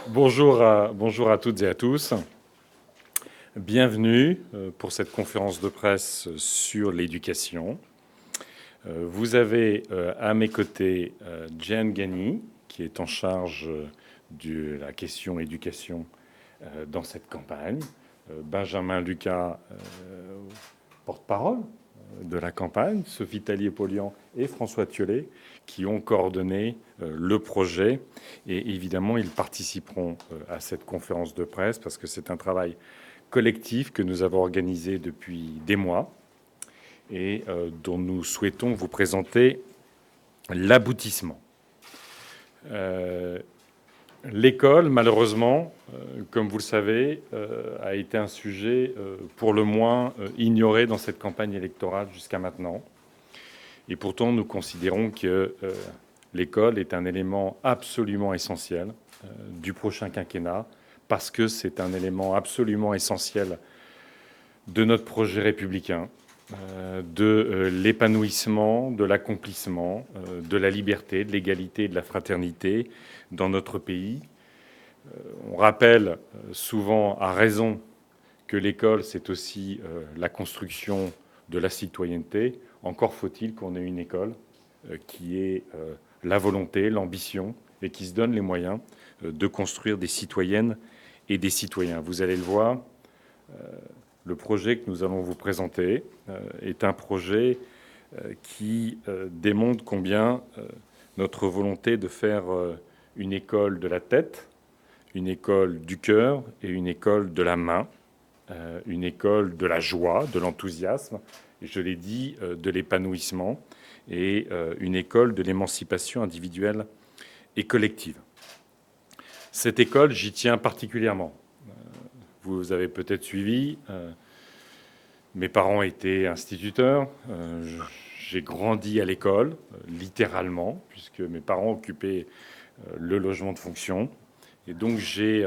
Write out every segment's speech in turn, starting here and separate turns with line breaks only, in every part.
Bonjour à toutes et à tous. Bienvenue pour cette conférence de presse sur l'éducation. Vous avez à mes côtés Jeanne Gagny, qui est en charge de la question éducation dans cette campagne, Benjamin Lucas, porte-parole de la campagne, Sophie Tallier-Polian et François Thiollet, qui ont coordonné le projet. Et évidemment, ils participeront à cette conférence de presse parce que c'est un travail collectif que nous avons organisé depuis des mois et dont nous souhaitons vous présenter l'aboutissement. L'école, malheureusement, comme vous le savez, a été un sujet pour le moins ignoré dans cette campagne électorale jusqu'à maintenant. Et pourtant, nous considérons que l'école est un élément absolument essentiel du prochain quinquennat, parce que c'est un élément absolument essentiel de notre projet républicain, de l'épanouissement, de l'accomplissement, de la liberté, de l'égalité et de la fraternité dans notre pays. On rappelle souvent, à raison, que l'école, c'est aussi la construction de la citoyenneté. Encore faut-il qu'on ait une école qui ait la volonté, l'ambition et qui se donne les moyens de construire des citoyennes et des citoyens. Vous allez le voir, le projet que nous allons vous présenter est un projet qui démontre combien notre volonté de faire une école de la tête, une école du cœur et une école de la main, une école de la joie, de l'enthousiasme, et je l'ai dit, de l'épanouissement, et une école de l'émancipation individuelle et collective. Cette école, j'y tiens particulièrement. Vous avez peut-être suivi, mes parents étaient instituteurs, j'ai grandi à l'école, littéralement, puisque mes parents occupaient le logement de fonction, et donc j'ai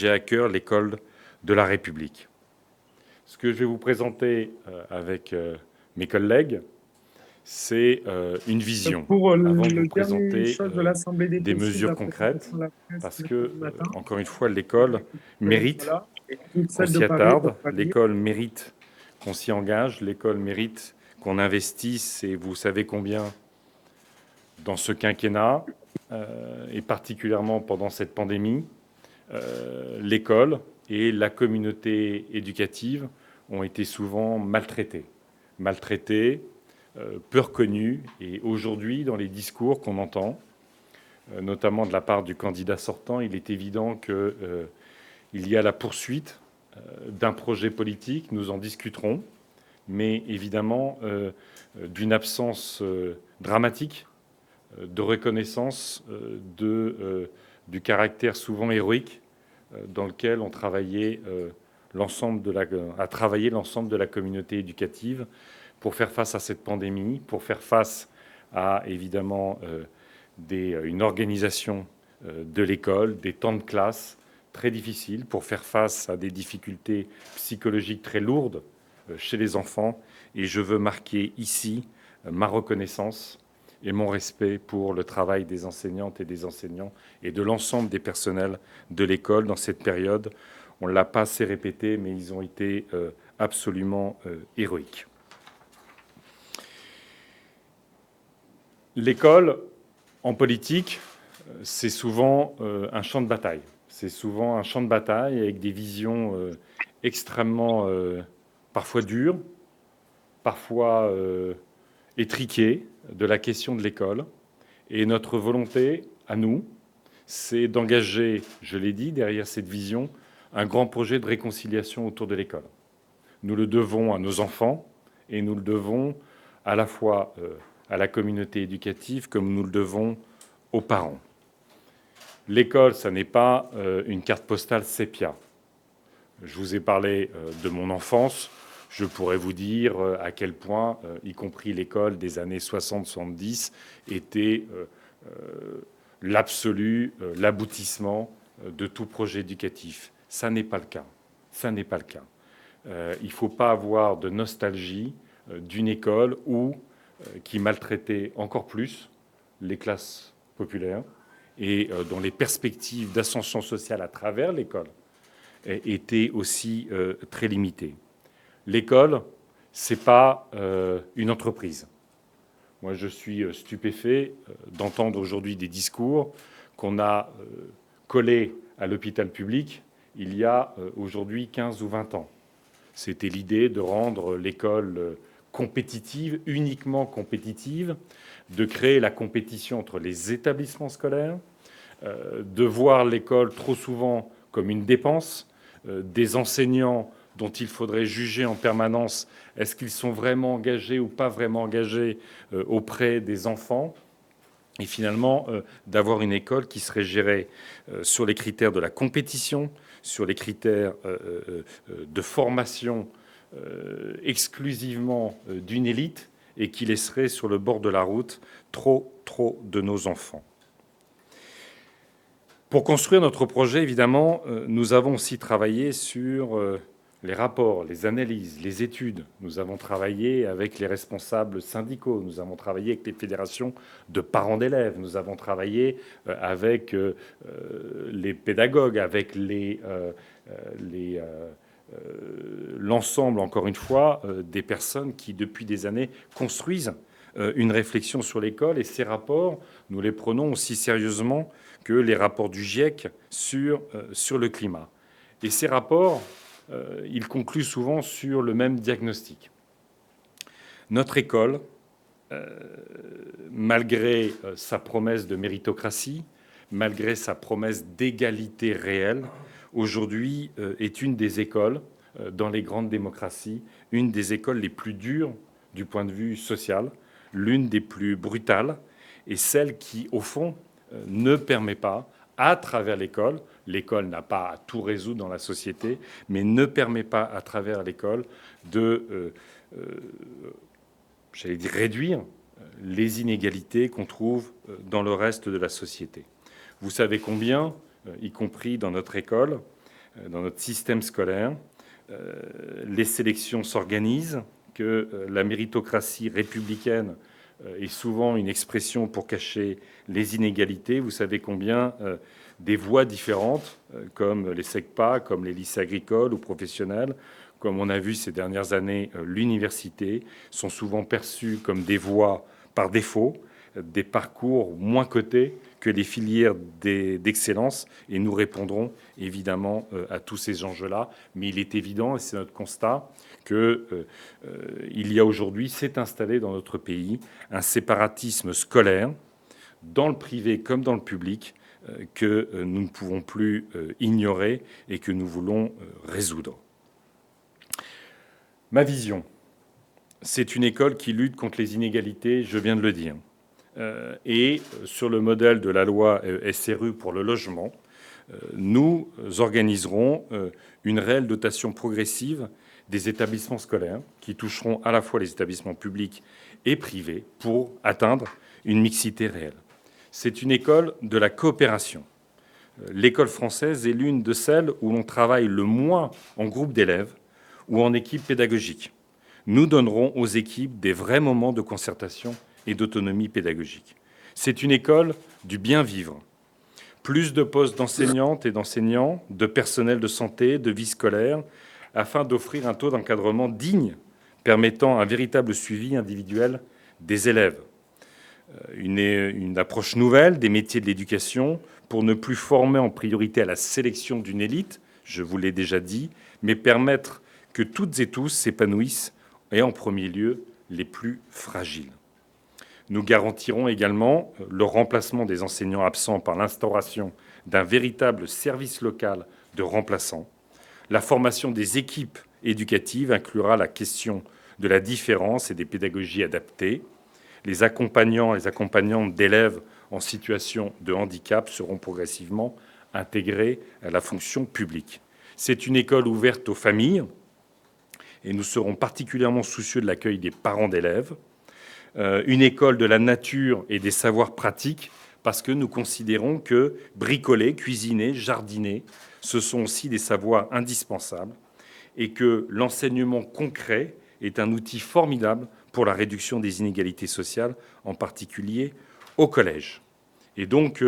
à cœur l'école de la République. Ce que je vais vous présenter avec mes collègues, c'est une vision
Pour
avant de vous
le dernier
présenter
chose de l'Assemblée des
des
députés de
mesures
la présentation
concrètes,
de la presse
parce que,
mercredi matin.
encore une fois, l'école mérite
Voilà. Et toutes
qu'on
celles de
s'y
Paris
attarde,
peuvent pas lire.
l'école mérite qu'on s'y engage, l'école mérite qu'on investisse, et vous savez combien dans ce quinquennat, et particulièrement pendant cette pandémie, l'école et la communauté éducative ont été souvent maltraitées, peu reconnues. Et aujourd'hui, dans les discours qu'on entend, notamment de la part du candidat sortant, il est évident qu'il y a la poursuite d'un projet politique, nous en discuterons, mais évidemment d'une absence dramatique de reconnaissance du caractère souvent héroïque dans lequel ont travaillé l'ensemble de la communauté éducative pour faire face à cette pandémie, pour faire face à évidemment une organisation de l'école, des temps de classe très difficiles, pour faire face à des difficultés psychologiques très lourdes chez les enfants. Et je veux marquer ici ma reconnaissance et mon respect pour le travail des enseignantes et des enseignants et de l'ensemble des personnels de l'école dans cette période. On ne l'a pas assez répété, mais ils ont été absolument héroïques. L'école, en politique, c'est souvent un champ de bataille. C'est souvent un champ de bataille avec des visions extrêmement, parfois dures, parfois étriquées de la question de l'école. Et notre volonté, à nous, c'est d'engager, je l'ai dit, derrière cette vision, un grand projet de réconciliation autour de l'école. Nous le devons à nos enfants et nous le devons à la fois à la communauté éducative comme nous le devons aux parents. L'école, ça n'est pas une carte postale sépia. Je vous ai parlé de mon enfance. Je pourrais vous dire à quel point, y compris l'école des années 60-70, était l'absolu, l'aboutissement de tout projet éducatif. Ça n'est pas le cas. Ça n'est pas le cas. Il ne faut pas avoir de nostalgie d'une école qui maltraitait encore plus les classes populaires et dont les perspectives d'ascension sociale à travers l'école étaient aussi très limitées. L'école, ce n'est pas une entreprise. Moi, je suis stupéfait d'entendre aujourd'hui des discours qu'on a collés à l'hôpital public il y a aujourd'hui 15 ou 20 ans. C'était l'idée de rendre l'école compétitive, uniquement compétitive, de créer la compétition entre les établissements scolaires, de voir l'école trop souvent comme une dépense, des enseignants dont il faudrait juger en permanence est-ce qu'ils sont vraiment engagés ou pas vraiment engagés auprès des enfants, et finalement d'avoir une école qui serait gérée sur les critères de la compétition, sur les critères de formation exclusivement d'une élite, et qui laisserait sur le bord de la route trop de nos enfants. Pour construire notre projet, évidemment, nous avons aussi travaillé sur les rapports, les analyses, les études. Nous avons travaillé avec les responsables syndicaux, nous avons travaillé avec les fédérations de parents d'élèves, nous avons travaillé avec les pédagogues, avec l'ensemble, encore une fois, des personnes qui, depuis des années, construisent une réflexion sur l'école. Et ces rapports, nous les prenons aussi sérieusement que les rapports du GIEC sur le climat. Et ces rapports, ils concluent souvent sur le même diagnostic. Notre école, malgré sa promesse de méritocratie, malgré sa promesse d'égalité réelle, aujourd'hui est une des écoles, dans les grandes démocraties, une des écoles les plus dures du point de vue social, l'une des plus brutales, et celle qui, au fond, ne permet pas, à travers l'école, l'école n'a pas à tout résoudre dans la société, mais ne permet pas, à travers l'école, de, réduire les inégalités qu'on trouve dans le reste de la société. Vous savez combien, y compris dans notre école, dans notre système scolaire, les sélections s'organisent, que la méritocratie républicaine est souvent une expression pour cacher les inégalités. Vous savez combien des voies différentes, comme les SECPA, comme les lycées agricoles ou professionnels, comme on a vu ces dernières années l'université, sont souvent perçues comme des voies par défaut, des parcours moins cotés que les filières d'excellence, et nous répondrons évidemment à tous ces enjeux-là. Mais il est évident, et c'est notre constat, qu'il y a aujourd'hui, s'est installé dans notre pays, un séparatisme scolaire, dans le privé comme dans le public, que nous ne pouvons plus ignorer et que nous voulons résoudre. Ma vision, c'est une école qui lutte contre les inégalités, je viens de le dire. Et sur le modèle de la loi SRU pour le logement, nous organiserons une réelle dotation progressive des établissements scolaires qui toucheront à la fois les établissements publics et privés pour atteindre une mixité réelle. C'est une école de la coopération. L'école française est l'une de celles où l'on travaille le moins en groupe d'élèves ou en équipe pédagogique. Nous donnerons aux équipes des vrais moments de concertation et d'autonomie pédagogique. C'est une école du bien vivre. Plus de postes d'enseignantes et d'enseignants, de personnel de santé, de vie scolaire, afin d'offrir un taux d'encadrement digne, permettant un véritable suivi individuel des élèves. Une approche nouvelle des métiers de l'éducation pour ne plus former en priorité à la sélection d'une élite, je vous l'ai déjà dit, mais permettre que toutes et tous s'épanouissent, et en premier lieu les plus fragiles. Nous garantirons également le remplacement des enseignants absents par l'instauration d'un véritable service local de remplaçants. La formation des équipes éducatives inclura la question de la différence et des pédagogies adaptées. Les accompagnants et les accompagnantes d'élèves en situation de handicap seront progressivement intégrés à la fonction publique. C'est une école ouverte aux familles et nous serons particulièrement soucieux de l'accueil des parents d'élèves. Une école de la nature et des savoirs pratiques, parce que nous considérons que bricoler, cuisiner, jardiner, ce sont aussi des savoirs indispensables, et que l'enseignement concret est un outil formidable pour la réduction des inégalités sociales, en particulier au collège. Et donc,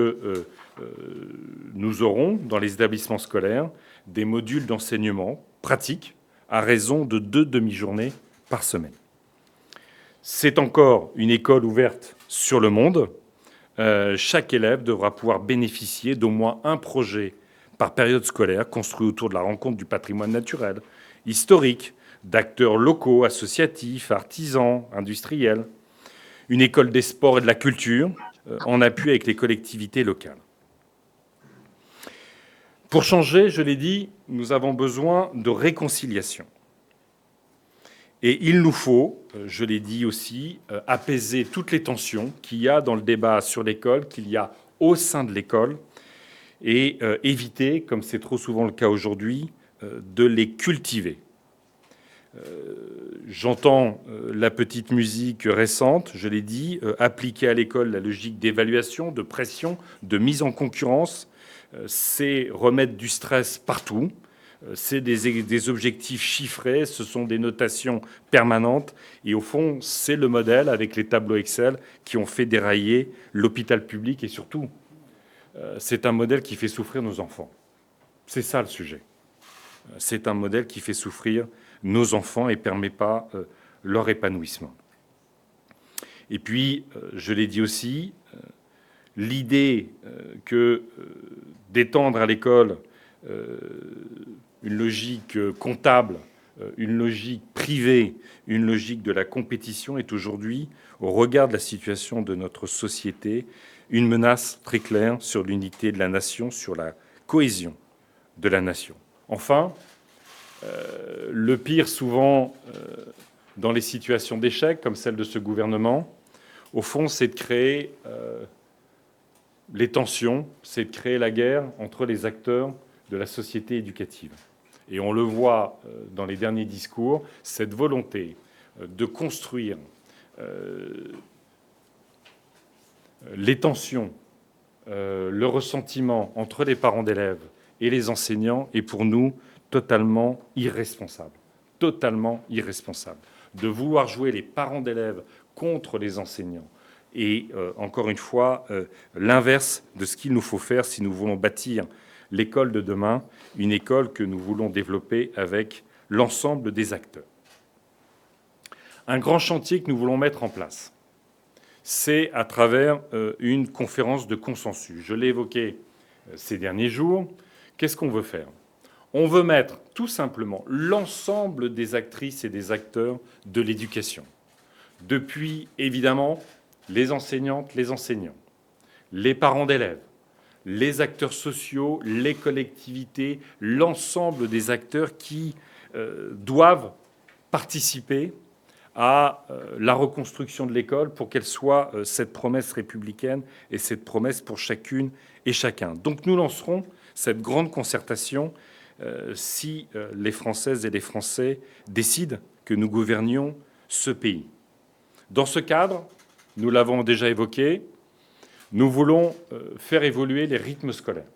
nous aurons, dans les établissements scolaires, des modules d'enseignement pratiques à raison de 2 demi-journées par semaine. C'est encore une école ouverte sur le monde. Chaque élève devra pouvoir bénéficier d'au moins un projet par période scolaire construit autour de la rencontre du patrimoine naturel, historique, d'acteurs locaux, associatifs, artisans, industriels. Une école des sports et de la culture en appui avec les collectivités locales. Pour changer, je l'ai dit, nous avons besoin de réconciliation. Et il nous faut, je l'ai dit aussi, apaiser toutes les tensions qu'il y a dans le débat sur l'école, qu'il y a au sein de l'école, et éviter, comme c'est trop souvent le cas aujourd'hui, de les cultiver. J'entends la petite musique récente, je l'ai dit, appliquer à l'école la logique d'évaluation, de pression, de mise en concurrence, c'est remettre du stress partout. C'est des objectifs chiffrés, ce sont des notations permanentes. Et au fond, c'est le modèle avec les tableaux Excel qui ont fait dérailler l'hôpital public. Et surtout, c'est un modèle qui fait souffrir nos enfants. C'est ça le sujet. C'est un modèle qui fait souffrir nos enfants et ne permet pas leur épanouissement. Et puis, je l'ai dit aussi, l'idée que d'étendre à l'école une logique comptable, une logique privée, une logique de la compétition est aujourd'hui, au regard de la situation de notre société, une menace très claire sur l'unité de la nation, sur la cohésion de la nation. Enfin, le pire souvent dans les situations d'échec, comme celle de ce gouvernement, au fond, c'est de créer les tensions, c'est de créer la guerre entre les acteurs de la société éducative. Et on le voit dans les derniers discours, cette volonté de construire les tensions, le ressentiment entre les parents d'élèves et les enseignants est pour nous totalement irresponsable. Totalement irresponsable. De vouloir jouer les parents d'élèves contre les enseignants. Et encore une fois, l'inverse de ce qu'il nous faut faire si nous voulons bâtir l'école de demain, une école que nous voulons développer avec l'ensemble des acteurs. Un grand chantier que nous voulons mettre en place, c'est à travers une conférence de consensus. Je l'ai évoqué ces derniers jours. Qu'est-ce qu'on veut faire ? On veut mettre tout simplement l'ensemble des actrices et des acteurs de l'éducation. Depuis, évidemment, les enseignantes, les enseignants, les parents d'élèves, les acteurs sociaux, les collectivités, l'ensemble des acteurs qui doivent participer à la reconstruction de l'école pour qu'elle soit cette promesse républicaine et cette promesse pour chacune et chacun. Donc nous lancerons cette grande concertation si les Françaises et les Français décident que nous gouvernions ce pays. Dans ce cadre, nous l'avons déjà évoqué, nous voulons faire évoluer les rythmes scolaires.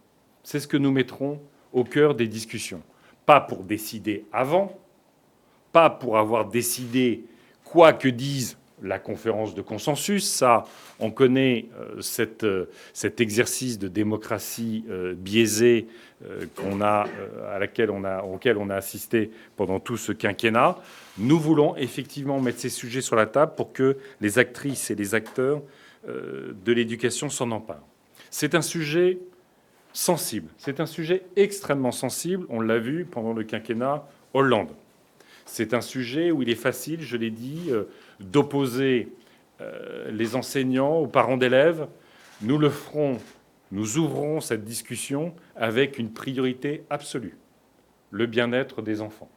C'est ce que nous mettrons au cœur des discussions. Pas pour décider avant, pas pour avoir décidé quoi que dise la conférence de consensus. Ça, on connaît cet exercice de démocratie biaisée auquel on a assisté pendant tout ce quinquennat. Nous voulons effectivement mettre ces sujets sur la table pour que les actrices et les acteurs de l'éducation s'en emparent. C'est un sujet sensible, c'est un sujet extrêmement sensible, on l'a vu pendant le quinquennat Hollande. C'est un sujet où il est facile, je l'ai dit, d'opposer les enseignants aux parents d'élèves. Nous le ferons, nous ouvrons cette discussion avec une priorité absolue, le bien-être des enfants.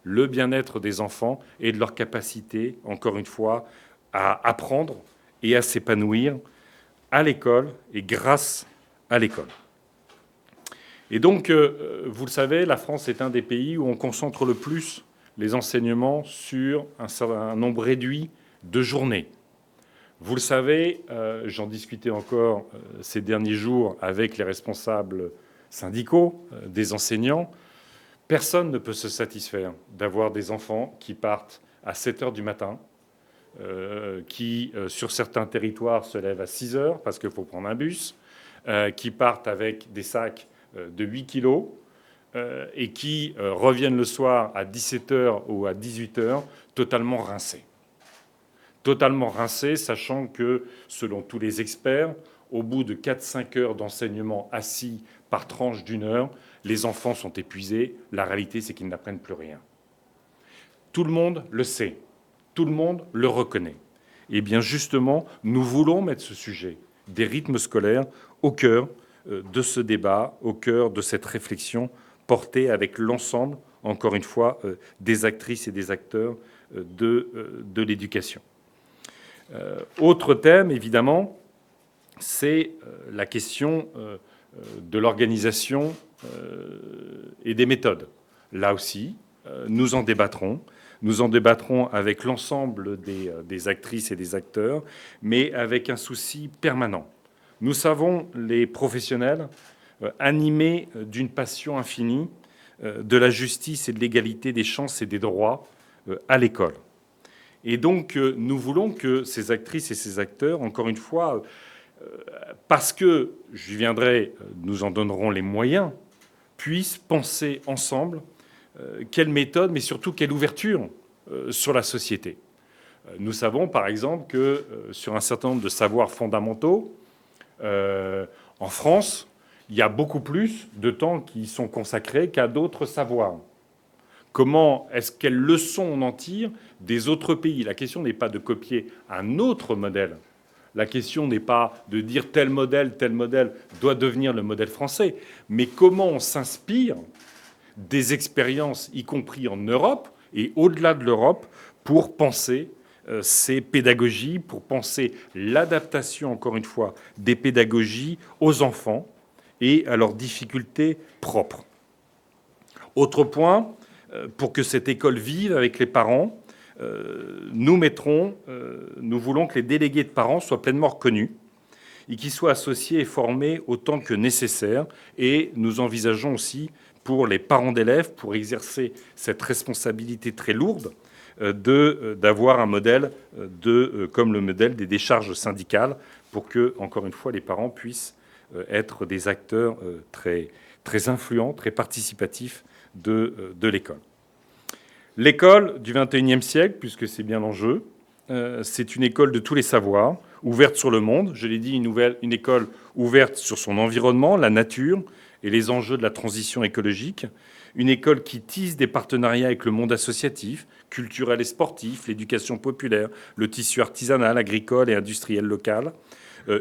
Le bien-être des enfants et de leur capacité, encore une fois, à apprendre et à s'épanouir à l'école et grâce à l'école. Et donc, vous le savez, la France est un des pays où on concentre le plus les enseignements sur un nombre réduit de journées. Vous le savez, j'en discutais encore ces derniers jours avec les responsables syndicaux des enseignants. Personne ne peut se satisfaire d'avoir des enfants qui partent à 7 heures du matin, qui, sur certains territoires, se lèvent à 6 heures parce qu'il faut prendre un bus, qui partent avec des sacs de 8 kilos et qui reviennent le soir à 17 heures ou à 18 heures totalement rincés. Totalement rincés, sachant que, selon tous les experts, au bout de 4-5 heures d'enseignement assis par tranche d'1 heure, les enfants sont épuisés. La réalité, c'est qu'ils n'apprennent plus rien. Tout le monde le sait. Tout le monde le reconnaît. Et bien justement, nous voulons mettre ce sujet des rythmes scolaires au cœur de ce débat, au cœur de cette réflexion portée avec l'ensemble, encore une fois, des actrices et des acteurs de l'éducation. Autre thème, évidemment, c'est la question de l'organisation et des méthodes. Là aussi, nous en débattrons. Nous en débattrons avec l'ensemble des actrices et des acteurs, mais avec un souci permanent. Nous savons, les professionnels, animés d'une passion infinie de la justice et de l'égalité des chances et des droits à l'école. Et donc, nous voulons que ces actrices et ces acteurs, encore une fois, parce que, j'y viendrai, nous en donnerons les moyens, puissent penser ensemble quelle méthode, mais surtout quelle ouverture sur la société. Nous savons, par exemple, que sur un certain nombre de savoirs fondamentaux, en France, il y a beaucoup plus de temps qui sont consacrés qu'à d'autres savoirs. Comment est-ce quelles leçons on en tire des autres pays? La question n'est pas de copier un autre modèle. La question n'est pas de dire tel modèle doit devenir le modèle français, mais comment on s'inspire des expériences, y compris en Europe et au-delà de l'Europe, pour penser ces pédagogies, pour penser l'adaptation, encore une fois, des pédagogies aux enfants et à leurs difficultés propres. Autre point, pour que cette école vive avec les parents, nous voulons que les délégués de parents soient pleinement reconnus et qu'ils soient associés et formés autant que nécessaire. Et nous envisageons aussi pour les parents d'élèves, pour exercer cette responsabilité très lourde, d'avoir un modèle comme le modèle des décharges syndicales, pour que, encore une fois, les parents puissent être des acteurs très, très influents, très participatifs de l'école. L'école du XXIe siècle, puisque c'est bien l'enjeu, c'est une école de tous les savoirs, ouverte sur le monde. Je l'ai dit, une école ouverte sur son environnement, la nature et les enjeux de la transition écologique. Une école qui tisse des partenariats avec le monde associatif, culturel et sportif, l'éducation populaire, le tissu artisanal, agricole et industriel local.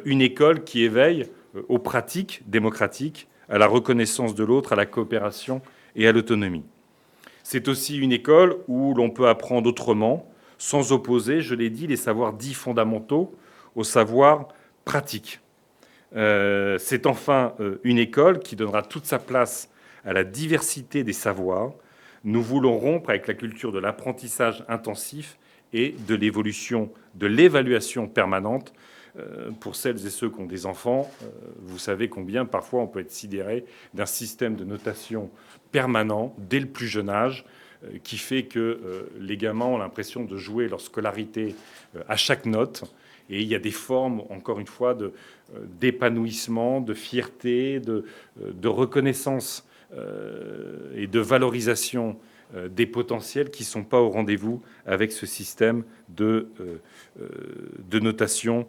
Une école qui éveille aux pratiques démocratiques, à la reconnaissance de l'autre, à la coopération et à l'autonomie. C'est aussi une école où l'on peut apprendre autrement, sans opposer, je l'ai dit, les savoirs dits fondamentaux aux savoirs pratiques. C'est enfin une école qui donnera toute sa place à la diversité des savoirs. Nous voulons rompre avec la culture de l'apprentissage intensif et de l'évolution, de l'évaluation permanente. Pour celles et ceux qui ont des enfants, vous savez combien parfois on peut être sidéré d'un système de notation permanent dès le plus jeune âge, qui fait que les gamins ont l'impression de jouer leur scolarité à chaque note. Et il y a des formes, encore une fois, d'épanouissement, de fierté, de reconnaissance et de valorisation des potentiels qui ne sont pas au rendez-vous avec ce système de notation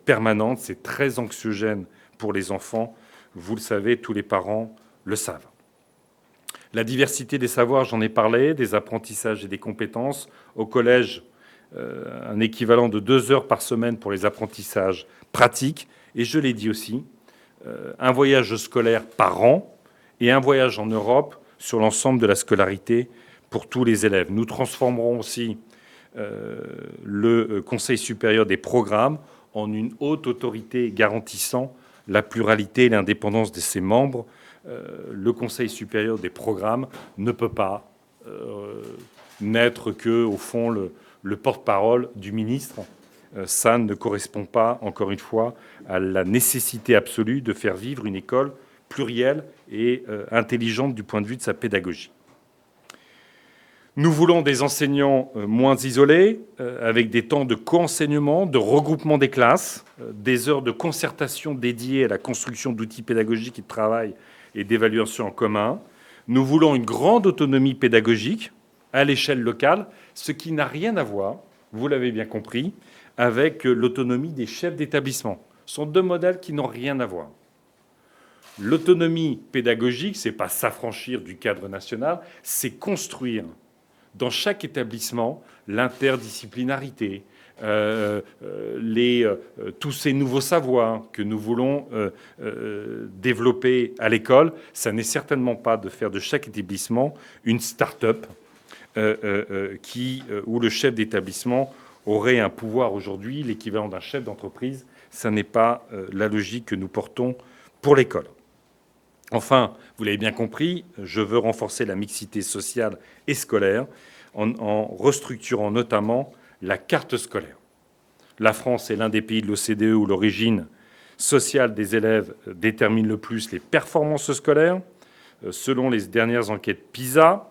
permanente. C'est très anxiogène pour les enfants. Vous le savez, tous les parents le savent. La diversité des savoirs, j'en ai parlé, des apprentissages et des compétences. Au collège, un équivalent de 2 heures par semaine pour les apprentissages pratiques. Et je l'ai dit aussi, un voyage scolaire par an et un voyage en Europe sur l'ensemble de la scolarité pour tous les élèves. Nous transformerons aussi le Conseil supérieur des programmes en une haute autorité garantissant la pluralité et l'indépendance de ses membres. Le Conseil supérieur des programmes ne peut pas n'être que, au fond, le porte-parole du ministre. Ça ne correspond pas, encore une fois, à la nécessité absolue de faire vivre une école plurielle et intelligente du point de vue de sa pédagogie. Nous voulons des enseignants moins isolés, avec des temps de co-enseignement, de regroupement des classes, des heures de concertation dédiées à la construction d'outils pédagogiques et de travail et d'évaluation en commun. Nous voulons une grande autonomie pédagogique à l'échelle locale, ce qui n'a rien à voir, vous l'avez bien compris, avec l'autonomie des chefs d'établissement. Ce sont deux modèles qui n'ont rien à voir. L'autonomie pédagogique, ce n'est pas s'affranchir du cadre national, c'est construire dans chaque établissement l'interdisciplinarité, tous ces nouveaux savoirs que nous voulons développer à l'école. Ça n'est certainement pas de faire de chaque établissement une start-up où le chef d'établissement aurait un pouvoir aujourd'hui, l'équivalent d'un chef d'entreprise. Ça n'est pas la logique que nous portons pour l'école. Enfin, vous l'avez bien compris, je veux renforcer la mixité sociale et scolaire en restructurant notamment la carte scolaire. La France est l'un des pays de l'OCDE où l'origine sociale des élèves détermine le plus les performances scolaires. Selon les dernières enquêtes PISA,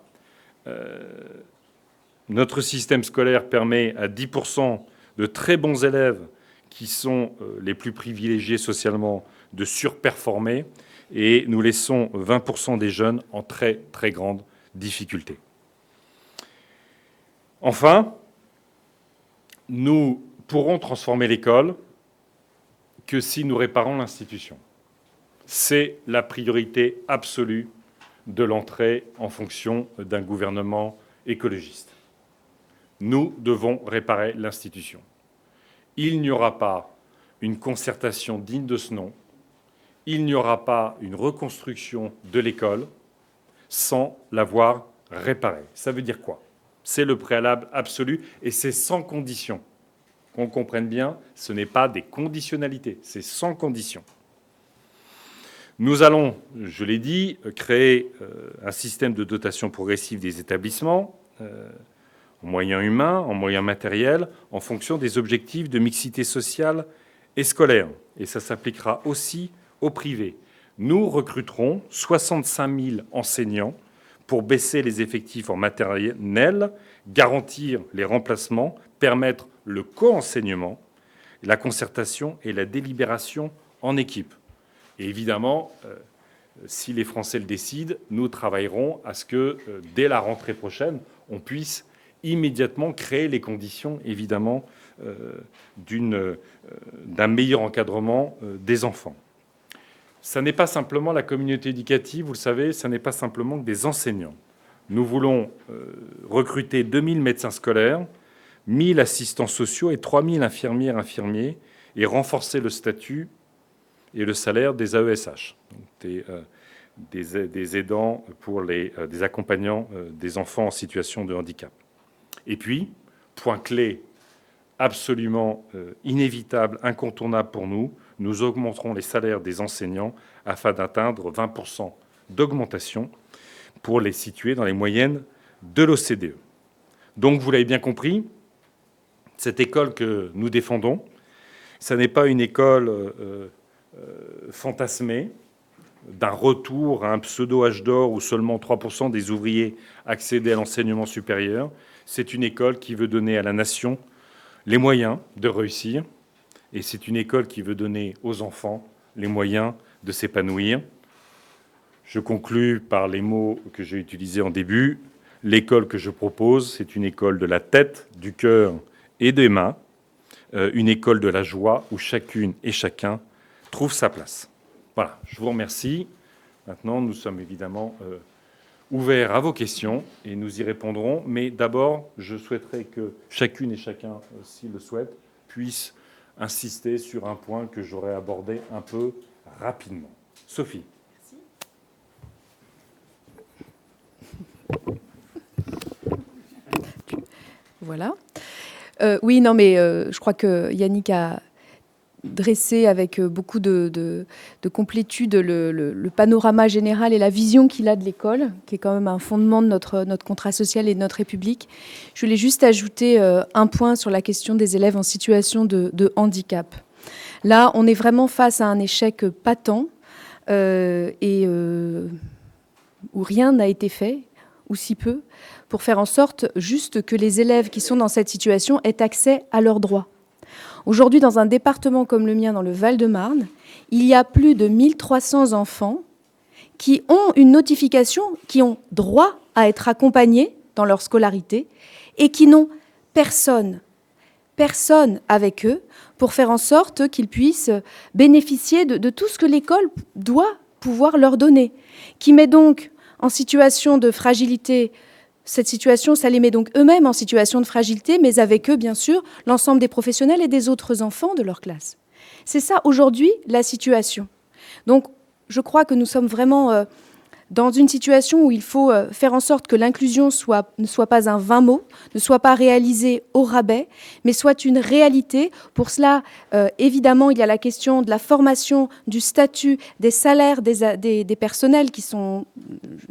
notre système scolaire permet à 10% de très bons élèves qui sont les plus privilégiés socialement de surperformer, et nous laissons 20% des jeunes en très, très grande difficulté. Enfin, nous pourrons transformer l'école que si nous réparons l'institution. C'est la priorité absolue de l'entrée en fonction d'un gouvernement écologiste. Nous devons réparer l'institution. Il n'y aura pas une concertation digne de ce nom, il n'y aura pas une reconstruction de l'école sans l'avoir réparée. Ça veut dire quoi? C'est le préalable absolu et c'est sans condition. Qu'on comprenne bien, ce n'est pas des conditionnalités, c'est sans condition. Nous allons, je l'ai dit, créer un système de dotation progressive des établissements, en moyens humains, en moyens matériels, en fonction des objectifs de mixité sociale et scolaire. Et ça s'appliquera aussi au privé. Nous recruterons 65 000 enseignants pour baisser les effectifs en maternelle, garantir les remplacements, permettre le co-enseignement, la concertation et la délibération en équipe. Et évidemment, si les Français le décident, nous travaillerons à ce que, dès la rentrée prochaine, on puisse immédiatement créer les conditions, évidemment, d'un meilleur encadrement des enfants. Ça n'est pas simplement la communauté éducative, vous le savez, ça n'est pas simplement que des enseignants. Nous voulons recruter 2000 médecins scolaires, 1000 assistants sociaux et 3000 infirmières, infirmiers, et renforcer le statut et le salaire des AESH, des aidants pour des accompagnants des enfants en situation de handicap. Et puis, point clé absolument inévitable, incontournable pour nous, nous augmenterons les salaires des enseignants afin d'atteindre 20% d'augmentation pour les situer dans les moyennes de l'OCDE. Donc, vous l'avez bien compris, cette école que nous défendons, ça n'est pas une école fantasmée d'un retour à un pseudo-âge d'or où seulement 3% des ouvriers accédaient à l'enseignement supérieur. C'est une école qui veut donner à la nation les moyens de réussir, et c'est une école qui veut donner aux enfants les moyens de s'épanouir. Je conclus par les mots que j'ai utilisés en début. L'école que je propose, c'est une école de la tête, du cœur et des mains, une école de la joie où chacune et chacun trouve sa place. Voilà, je vous remercie. Maintenant, nous sommes évidemment ouverts à vos questions et nous y répondrons. Mais d'abord, je souhaiterais que chacune et chacun, s'il le souhaite, puisse insister sur un point que j'aurais abordé un peu rapidement. Sophie.
Merci. Voilà. Oui, non, mais je crois que Yannick a dressé avec beaucoup de complétude le panorama général et la vision qu'il a de l'école, qui est quand même un fondement de notre contrat social et de notre République. Je voulais juste ajouter un point sur la question des élèves en situation de handicap. Là, on est vraiment face à un échec patent où rien n'a été fait, ou si peu, pour faire en sorte juste que les élèves qui sont dans cette situation aient accès à leurs droits. Aujourd'hui, dans un département comme le mien, dans le Val-de-Marne, il y a plus de 1300 enfants qui ont une notification, qui ont droit à être accompagnés dans leur scolarité et qui n'ont personne avec eux pour faire en sorte qu'ils puissent bénéficier de tout ce que l'école doit pouvoir leur donner, qui met donc en situation de fragilité. Cette situation, ça les met donc eux-mêmes en situation de fragilité, mais avec eux, bien sûr, l'ensemble des professionnels et des autres enfants de leur classe. C'est ça, aujourd'hui, la situation. Donc, je crois que nous sommes vraiment dans une situation où il faut faire en sorte que l'inclusion ne soit pas un vain mot, ne soit pas réalisée au rabais, mais soit une réalité. Pour cela, évidemment, il y a la question de la formation, du statut, des salaires des personnels qui sont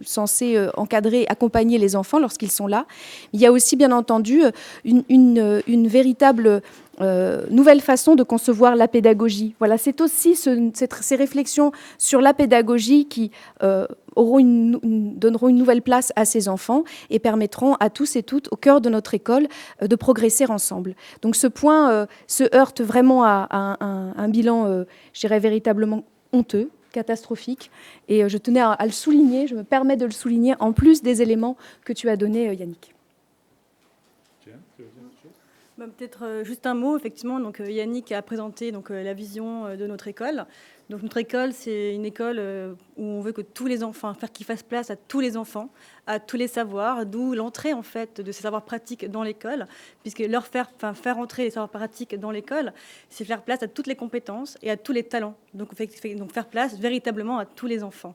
censés encadrer, accompagner les enfants lorsqu'ils sont là. Il y a aussi, bien entendu, une véritable nouvelle façon de concevoir la pédagogie. Voilà, c'est aussi ces réflexions sur la pédagogie qui donneront une nouvelle place à ces enfants et permettront à tous et toutes, au cœur de notre école, de progresser ensemble. Donc ce point se heurte vraiment à un bilan, je dirais, véritablement honteux, catastrophique. Et je tenais à le souligner, je me permets de le souligner, en plus des éléments que tu as donnés, Yannick.
Peut-être juste un mot, effectivement. Donc, Yannick a présenté la vision de notre école. Donc, notre école, c'est une école où on veut que tous les enfants, qu'il fasse place à tous les enfants, à tous les savoirs, d'où l'entrée en fait de ces savoirs pratiques dans l'école, puisque faire entrer les savoirs pratiques dans l'école, c'est faire place à toutes les compétences et à tous les talents. Donc faire place véritablement à tous les enfants.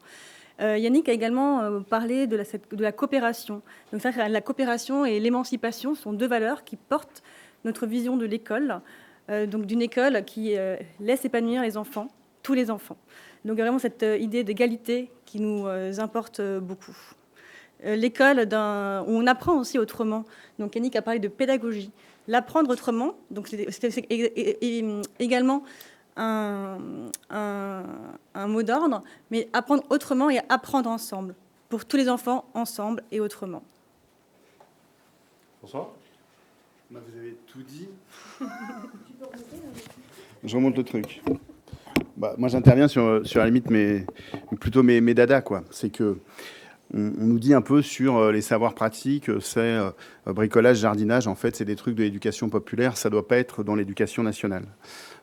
Yannick a également parlé de la coopération. Donc, la coopération et l'émancipation sont deux valeurs qui portent notre vision de l'école, donc d'une école qui laisse épanouir les enfants, tous les enfants. Donc vraiment cette idée d'égalité qui nous importe beaucoup. L'école où on apprend aussi autrement. Donc Yannick a parlé de pédagogie. L'apprendre autrement, donc c'est également un mot d'ordre, mais apprendre autrement et apprendre ensemble, pour tous les enfants, ensemble et autrement.
Bonsoir.
Vous avez tout dit. Je remonte le truc. Moi, j'interviens sur la limite, plutôt mes dadas, quoi. C'est que on nous dit un peu sur les savoirs pratiques, c'est bricolage, jardinage. En fait, c'est des trucs de l'éducation populaire. Ça doit pas être dans l'éducation nationale.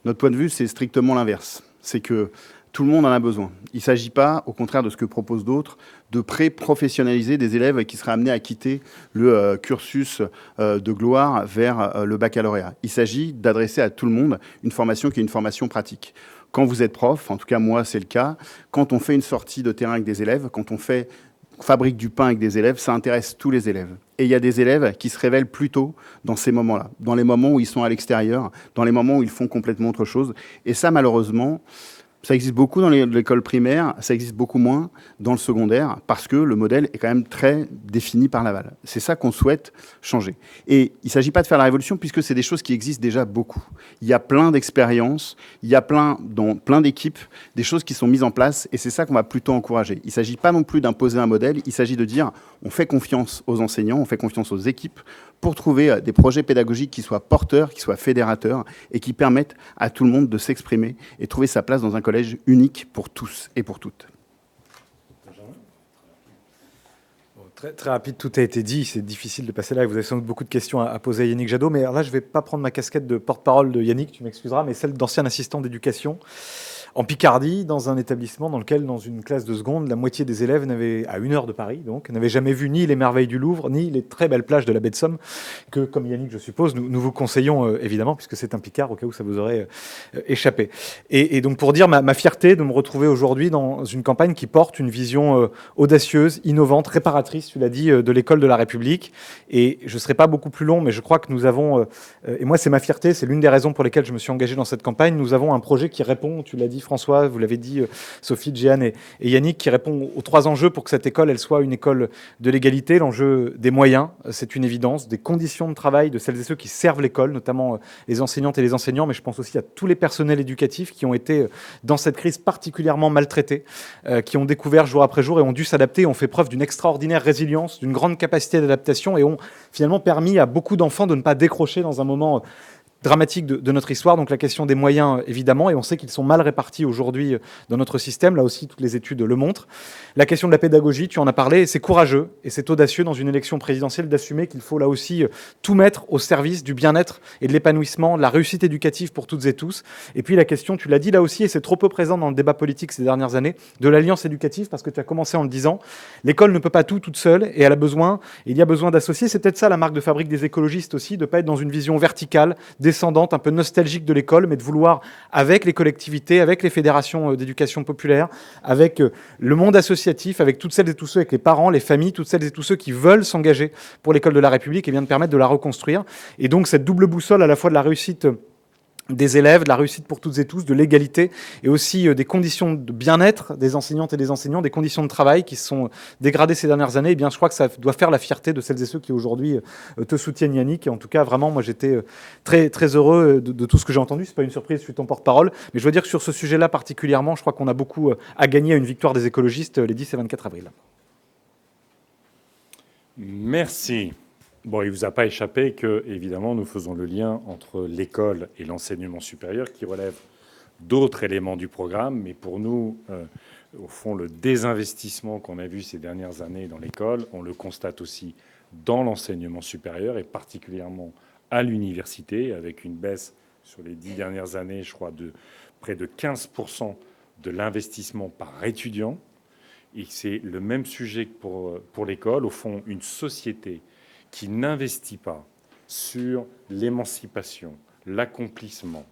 Notre point de vue, c'est strictement l'inverse. C'est que tout le monde en a besoin. Il ne s'agit pas, au contraire de ce que proposent d'autres, de pré-professionnaliser des élèves qui seraient amenés à quitter le cursus de gloire vers le baccalauréat. Il s'agit d'adresser à tout le monde une formation qui est une formation pratique. Quand vous êtes prof, en tout cas moi c'est le cas, quand on fait une sortie de terrain avec des élèves, quand on fabrique du pain avec des élèves, ça intéresse tous les élèves. Et il y a des élèves qui se révèlent plutôt dans ces moments-là, dans les moments où ils sont à l'extérieur, dans les moments où ils font complètement autre chose. Et ça, malheureusement, ça existe beaucoup dans l'école primaire, ça existe beaucoup moins dans le secondaire, parce que le modèle est quand même très défini par l'aval. C'est ça qu'on souhaite changer. Et il ne s'agit pas de faire la révolution, puisque c'est des choses qui existent déjà beaucoup. Il y a plein d'expériences, il y a dans plein d'équipes, des choses qui sont mises en place, et c'est ça qu'on va plutôt encourager. Il ne s'agit pas non plus d'imposer un modèle, il s'agit de dire on fait confiance aux enseignants, on fait confiance aux équipes, pour trouver des projets pédagogiques qui soient porteurs, qui soient fédérateurs, et qui permettent à tout le monde de s'exprimer et trouver sa place dans un collège unique pour tous et pour toutes.
Bon, très rapide, tout a été dit. C'est difficile de passer là. Vous avez sans doute beaucoup de questions à poser à Yannick Jadot. Mais là, je ne vais pas prendre ma casquette de porte-parole de Yannick, tu m'excuseras, mais celle d'ancien assistant d'éducation en Picardie, dans un établissement dans lequel, dans une classe de seconde, la moitié des élèves à 1 heure de Paris, donc, n'avaient jamais vu ni les merveilles du Louvre, ni les très belles plages de la baie de Somme, que, comme Yannick, je suppose, nous vous conseillons, évidemment, puisque c'est un Picard, au cas où ça vous aurait échappé. Et donc, pour dire ma fierté de me retrouver aujourd'hui dans une campagne qui porte une vision audacieuse, innovante, réparatrice, tu l'as dit, de l'école de la République. Et je ne serai pas beaucoup plus long, mais je crois que nous avons, et moi, c'est ma fierté, c'est l'une des raisons pour lesquelles je me suis engagé dans cette campagne, nous avons un projet qui répond, tu l'as dit, François, vous l'avez dit, Sophie, Jeanne et Yannick, qui répond aux 3 enjeux pour que cette école elle soit une école de l'égalité. L'enjeu des moyens, c'est une évidence, des conditions de travail de celles et ceux qui servent l'école, notamment les enseignantes et les enseignants, mais je pense aussi à tous les personnels éducatifs qui ont été, dans cette crise, particulièrement maltraités, qui ont découvert jour après jour et ont dû s'adapter, ont fait preuve d'une extraordinaire résilience, d'une grande capacité d'adaptation et ont finalement permis à beaucoup d'enfants de ne pas décrocher dans un moment dramatique de notre histoire. Donc la question des moyens, évidemment, et on sait qu'ils sont mal répartis aujourd'hui dans notre système. Là aussi, toutes les études le montrent. La question de la pédagogie, tu en as parlé, et c'est courageux et c'est audacieux dans une élection présidentielle d'assumer qu'il faut là aussi tout mettre au service du bien-être et de l'épanouissement, de la réussite éducative pour toutes et tous. Et puis la question, tu l'as dit là aussi, et c'est trop peu présent dans le débat politique ces dernières années, de l'alliance éducative, parce que tu as commencé en le disant, l'école ne peut pas tout toute seule, et elle a besoin, il y a besoin d'associer. C'est peut-être ça la marque de fabrique des écologistes aussi, de ne pas être dans une vision verticale, descendante, un peu nostalgique de l'école, mais de vouloir, avec les collectivités, avec les fédérations d'éducation populaire, avec le monde associatif, avec toutes celles et tous ceux, avec les parents, les familles, toutes celles et tous ceux qui veulent s'engager pour l'école de la République, et bien de permettre de la reconstruire. Et donc cette double boussole à la fois de la réussite des élèves, de la réussite pour toutes et tous, de l'égalité, et aussi des conditions de bien-être des enseignantes et des enseignants, des conditions de travail qui se sont dégradées ces dernières années. Eh bien, je crois que ça doit faire la fierté de celles et ceux qui aujourd'hui te soutiennent, Yannick. Et en tout cas, vraiment, moi, j'étais très, très heureux de tout ce que j'ai entendu. C'est pas une surprise, je suis ton porte-parole. Mais je dois dire que sur ce sujet-là particulièrement, je crois qu'on a beaucoup à gagner à une victoire des écologistes les 10 et 24 avril.
Merci. Bon, il ne vous a pas échappé que, évidemment, nous faisons le lien entre l'école et l'enseignement supérieur qui relève d'autres éléments du programme. Mais pour nous, au fond, le désinvestissement qu'on a vu ces dernières années dans l'école, on le constate aussi dans l'enseignement supérieur et particulièrement à l'université, avec une baisse sur les 10 dernières années, je crois, de près de 15% de l'investissement par étudiant. Et c'est le même sujet que pour l'école. Au fond, une société qui n'investit pas sur l'émancipation, l'accomplissement,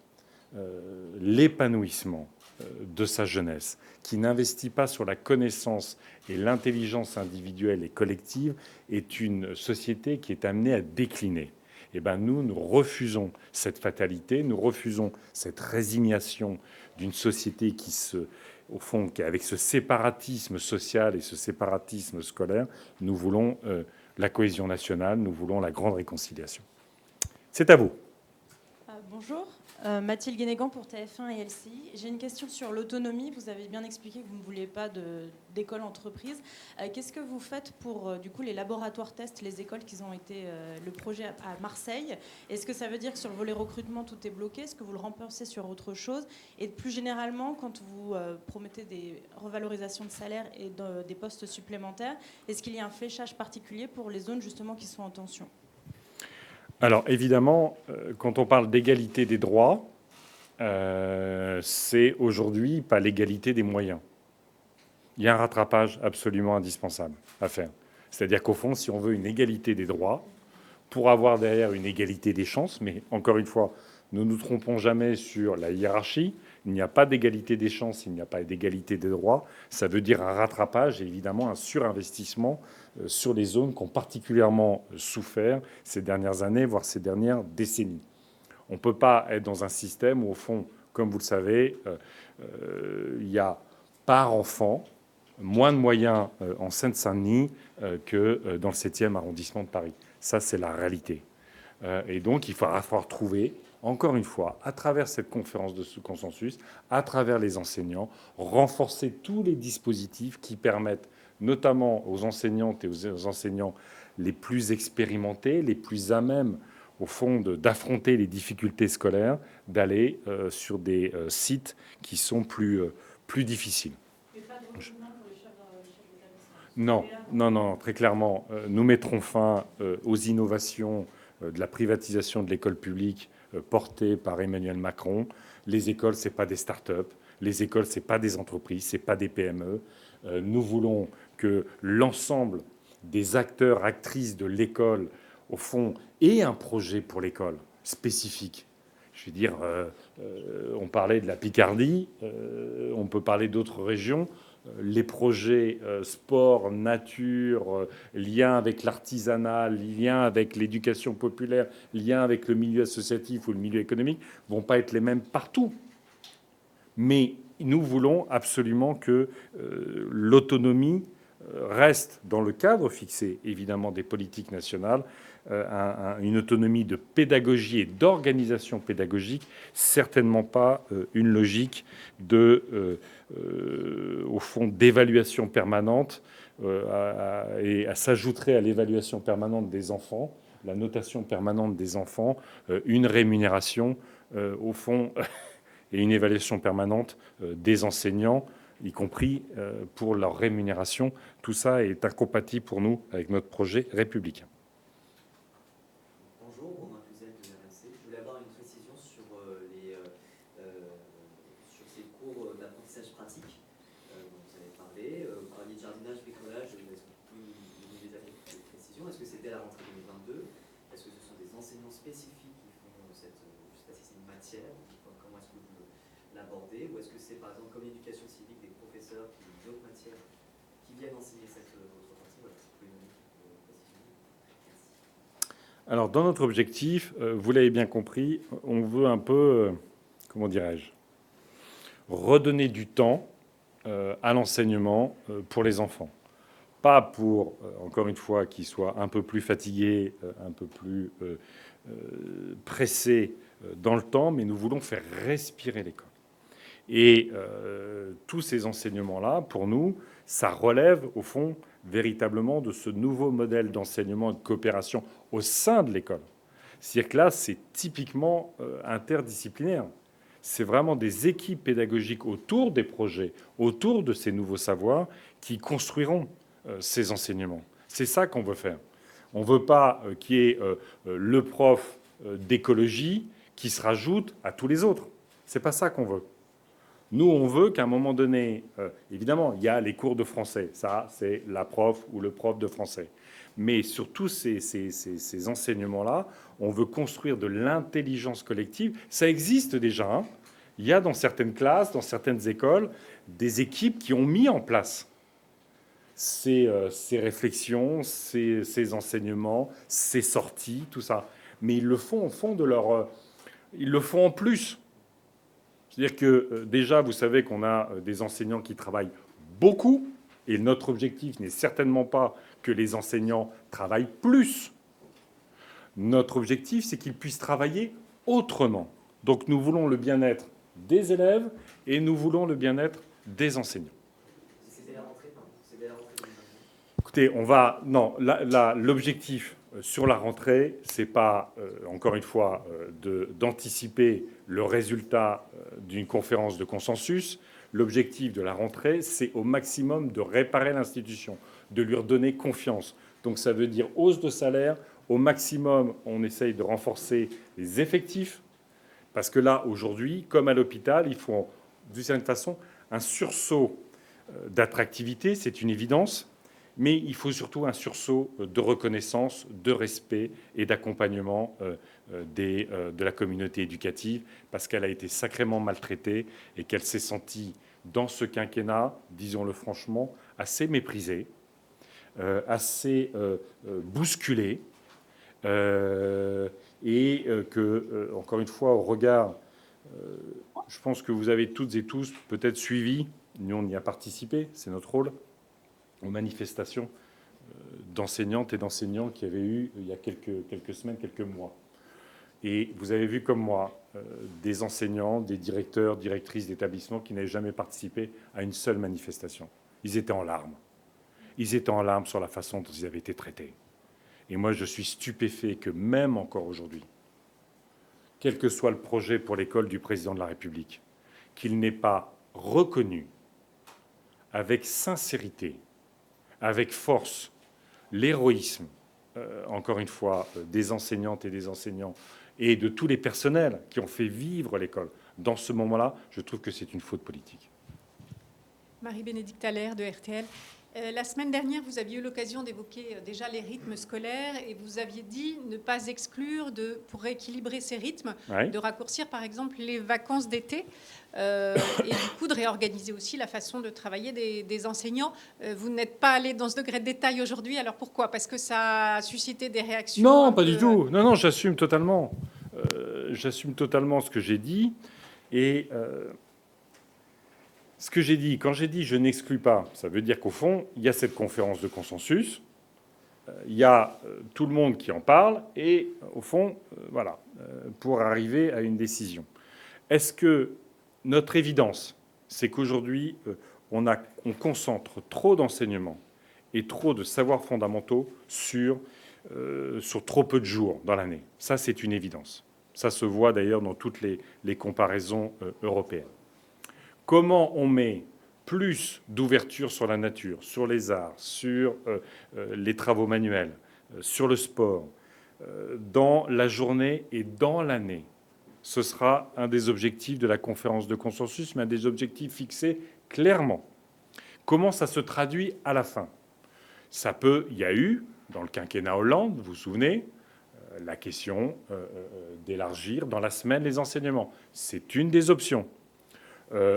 l'épanouissement de sa jeunesse, qui n'investit pas sur la connaissance et l'intelligence individuelle et collective, est une société qui est amenée à décliner. Eh bien, nous refusons cette fatalité, nous refusons cette résignation d'une société qui au fond, avec ce séparatisme social et ce séparatisme scolaire, nous voulons la cohésion nationale, nous voulons la grande réconciliation. C'est à vous.
Bonjour, Mathilde Guénégan pour TF1 et LCI. J'ai une question sur l'autonomie. Vous avez bien expliqué que vous ne vouliez pas d'école-entreprise. Qu'est-ce que vous faites pour du coup, les laboratoires tests, les écoles qui ont été le projet à Marseille? Est-ce que ça veut dire que sur le volet recrutement, tout est bloqué? Est-ce que vous le remplacez sur autre chose? Et plus généralement, quand vous promettez des revalorisations de salaire et des postes supplémentaires, est-ce qu'il y a un fléchage particulier pour les zones justement qui sont en tension?
Alors évidemment, quand on parle d'égalité des droits, c'est aujourd'hui pas l'égalité des moyens. Il y a un rattrapage absolument indispensable à faire. C'est-à-dire qu'au fond, si on veut une égalité des droits, pour avoir derrière une égalité des chances, mais encore une fois, ne nous trompons jamais sur la hiérarchie, il n'y a pas d'égalité des chances, il n'y a pas d'égalité des droits. Ça veut dire un rattrapage et évidemment un surinvestissement sur les zones qui ont particulièrement souffert ces dernières années, voire ces dernières décennies. On ne peut pas être dans un système où, au fond, comme vous le savez, il y a par enfant moins de moyens en Seine-Saint-Denis que dans le 7e arrondissement de Paris. Ça, c'est la réalité. Et donc, il faudra trouver, encore une fois, à travers cette conférence de consensus, à travers les enseignants, renforcer tous les dispositifs qui permettent, notamment aux enseignantes et aux enseignants les plus expérimentés, les plus à même, au fond, d'affronter les difficultés scolaires, d'aller sur des sites qui sont plus difficiles.
Mais pas de recrutement pour les chefs d'établissement?
Non, très clairement, nous mettrons fin aux innovations de la privatisation de l'école publique portée par Emmanuel Macron. Les écoles, ce n'est pas des start-up. Les écoles, ce n'est pas des entreprises, ce n'est pas des PME. Nous voulons que l'ensemble des acteurs, actrices de l'école, au fond, aient un projet pour l'école spécifique. Je veux dire, on parlait de la Picardie, on peut parler d'autres régions. Les projets sport, nature, lien avec l'artisanat, lien avec l'éducation populaire, lien avec le milieu associatif ou le milieu économique vont pas être les mêmes partout. Mais nous voulons absolument que l'autonomie reste dans le cadre fixé, évidemment, des politiques nationales, une autonomie de pédagogie et d'organisation pédagogique, certainement pas une logique au fond, d'évaluation permanente, et s'ajouterait à l'évaluation permanente des enfants, la notation permanente des enfants, une rémunération, au fond, et une évaluation permanente des enseignants, y compris pour leur rémunération. Tout ça est incompatible pour nous avec notre projet républicain.
Bonjour, Romain Cluzel de RMC. Je voulais avoir une précision sur ces cours d'apprentissage pratique dont vous avez parlé. Vous parliez de jardinage, bricolage. Est-ce que vous pouvez nous donner des précisions? Est-ce que c'est dès la rentrée 2022? Est-ce que ce sont des enseignants spécifiques qui font cette... Je ne sais pas si c'est une matière. Comment est-ce que vous l'abordez? Ou est-ce que c'est par exemple comme l'éducation civique des professeurs qui ont d'autres matières qui viennent enseigner cette autre partie? Voilà, si vous pouvez nous donner une précision. Merci.
Alors, dans notre objectif, vous l'avez bien compris, on veut un peu, comment dirais-je, redonner du temps à l'enseignement pour les enfants. Pas pour, encore une fois, qu'ils soient un peu plus fatigués, un peu plus pressés dans le temps, mais nous voulons faire respirer l'école. Et tous ces enseignements-là, pour nous, ça relève, au fond, véritablement de ce nouveau modèle d'enseignement et de coopération au sein de l'école. C'est-à-dire que là, c'est typiquement interdisciplinaire. C'est vraiment des équipes pédagogiques autour des projets, autour de ces nouveaux savoirs, qui construiront ces enseignements. C'est ça qu'on veut faire. On ne veut pas qu'il y ait le prof d'écologie qui se rajoute à tous les autres. C'est pas ça qu'on veut. Nous, on veut qu'à un moment donné, évidemment, il y a les cours de français. Ça, c'est la prof ou le prof de français. Mais sur tous ces enseignements-là, on veut construire de l'intelligence collective. Ça existe déjà. Hein. Il y a dans certaines classes, dans certaines écoles, des équipes qui ont mis en place ces réflexions, ces enseignements, ces sorties, tout ça. Mais ils le font au fond de leur... ils le font en plus. C'est-à-dire que déjà, vous savez qu'on a des enseignants qui travaillent beaucoup, et notre objectif n'est certainement pas que les enseignants travaillent plus. Notre objectif, c'est qu'ils puissent travailler autrement. Donc nous voulons le bien-être des élèves et nous voulons le bien-être des enseignants.
C'était la rentrée, pardon. C'était la rentrée 2022.
Écoutez, on va... Non, l'objectif sur la rentrée, c'est pas, encore une fois, d'anticiper le résultat d'une conférence de consensus. L'objectif de la rentrée, c'est au maximum de réparer l'institution, de lui redonner confiance. Donc ça veut dire hausse de salaire. Au maximum, on essaye de renforcer les effectifs. Parce que là, aujourd'hui, comme à l'hôpital, il faut, d'une certaine façon, un sursaut d'attractivité, c'est une évidence. Mais il faut surtout un sursaut de reconnaissance, de respect et d'accompagnement de la communauté éducative, parce qu'elle a été sacrément maltraitée et qu'elle s'est sentie, dans ce quinquennat, disons-le franchement, assez méprisée, assez bousculée, et que, encore une fois, au regard, je pense que vous avez toutes et tous peut-être suivi, nous on y a participé, c'est notre rôle, aux manifestations d'enseignantes et d'enseignants qui avaient eu il y a quelques semaines, quelques mois. Et vous avez vu comme moi des enseignants, des directeurs, directrices d'établissements qui n'avaient jamais participé à une seule manifestation. Ils étaient en larmes. Ils étaient en larmes sur la façon dont ils avaient été traités. Et moi, je suis stupéfait que même encore aujourd'hui, quel que soit le projet pour l'école du président de la République, qu'il n'ait pas reconnu avec sincérité, avec force, l'héroïsme, encore une fois, des enseignantes et des enseignants et de tous les personnels qui ont fait vivre l'école. Dans ce moment-là, je trouve que c'est une faute politique.
Marie-Bénédicte Allaire de RTL. La semaine dernière, vous aviez eu l'occasion d'évoquer déjà les rythmes scolaires et vous aviez dit ne pas exclure, pour rééquilibrer ces rythmes,
Oui.
de raccourcir par exemple les vacances d'été et du coup de réorganiser aussi la façon de travailler des enseignants. Vous n'êtes pas allé dans ce degré de détail aujourd'hui, alors pourquoi? Parce que ça a suscité des réactions?
Non, pas du tout. Non, j'assume totalement. J'assume totalement ce que j'ai dit. Et Ce que j'ai dit, quand j'ai dit je n'exclus pas, ça veut dire qu'au fond, il y a cette conférence de consensus, il y a tout le monde qui en parle, et au fond, voilà, pour arriver à une décision. Est-ce que notre évidence, c'est qu'aujourd'hui, on concentre trop d'enseignements et trop de savoirs fondamentaux sur trop peu de jours dans l'année? Ça, c'est une évidence. Ça se voit d'ailleurs dans toutes les comparaisons européennes. Comment on met plus d'ouverture sur la nature, sur les arts, sur les travaux manuels, sur le sport, dans la journée et dans l'année? Ce sera un des objectifs de la conférence de consensus, mais un des objectifs fixés clairement. Comment ça se traduit à la fin? Il y a eu, dans le quinquennat Hollande, vous vous souvenez, la question d'élargir dans la semaine les enseignements. C'est une des options.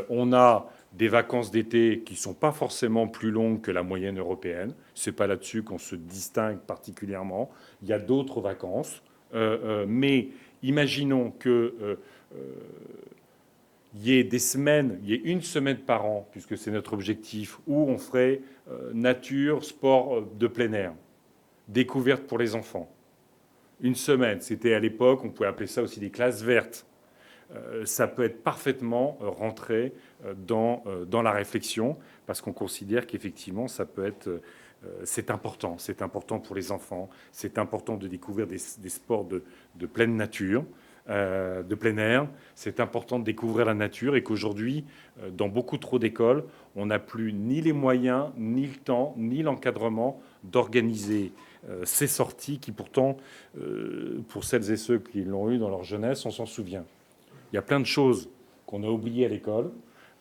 On a des vacances d'été qui ne sont pas forcément plus longues que la moyenne européenne. Ce n'est pas là-dessus qu'on se distingue particulièrement. Il y a d'autres vacances. Mais imaginons qu'il y ait des semaines, il y ait une semaine par an, puisque c'est notre objectif, où on ferait nature, sport de plein air, découverte pour les enfants. Une semaine, c'était à l'époque, on pouvait appeler ça aussi des classes vertes. Ça peut être parfaitement rentré dans la réflexion, parce qu'on considère qu'effectivement, ça peut être... c'est important pour les enfants, c'est important de découvrir des sports de pleine nature, de plein air, c'est important de découvrir la nature, et qu'aujourd'hui, dans beaucoup trop d'écoles, on n'a plus ni les moyens, ni le temps, ni l'encadrement d'organiser ces sorties qui pourtant, pour celles et ceux qui l'ont eu dans leur jeunesse, on s'en souvient. Il y a plein de choses qu'on a oubliées à l'école,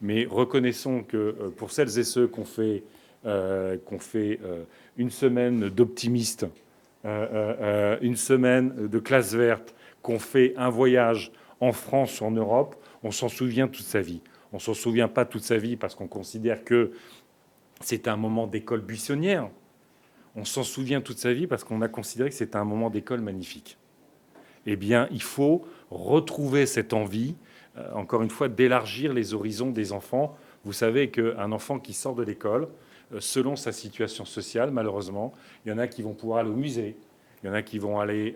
mais reconnaissons que pour celles et ceux qu'on fait une semaine d'optimistes, une semaine de classe verte, qu'on fait un voyage en France ou en Europe, on s'en souvient toute sa vie. On ne s'en souvient pas toute sa vie parce qu'on considère que c'est un moment d'école buissonnière. On s'en souvient toute sa vie parce qu'on a considéré que c'était un moment d'école magnifique. Eh bien, il faut retrouver cette envie, encore une fois, d'élargir les horizons des enfants. Vous savez qu'un enfant qui sort de l'école, selon sa situation sociale, malheureusement, il y en a qui vont pouvoir aller au musée, il y en a qui vont aller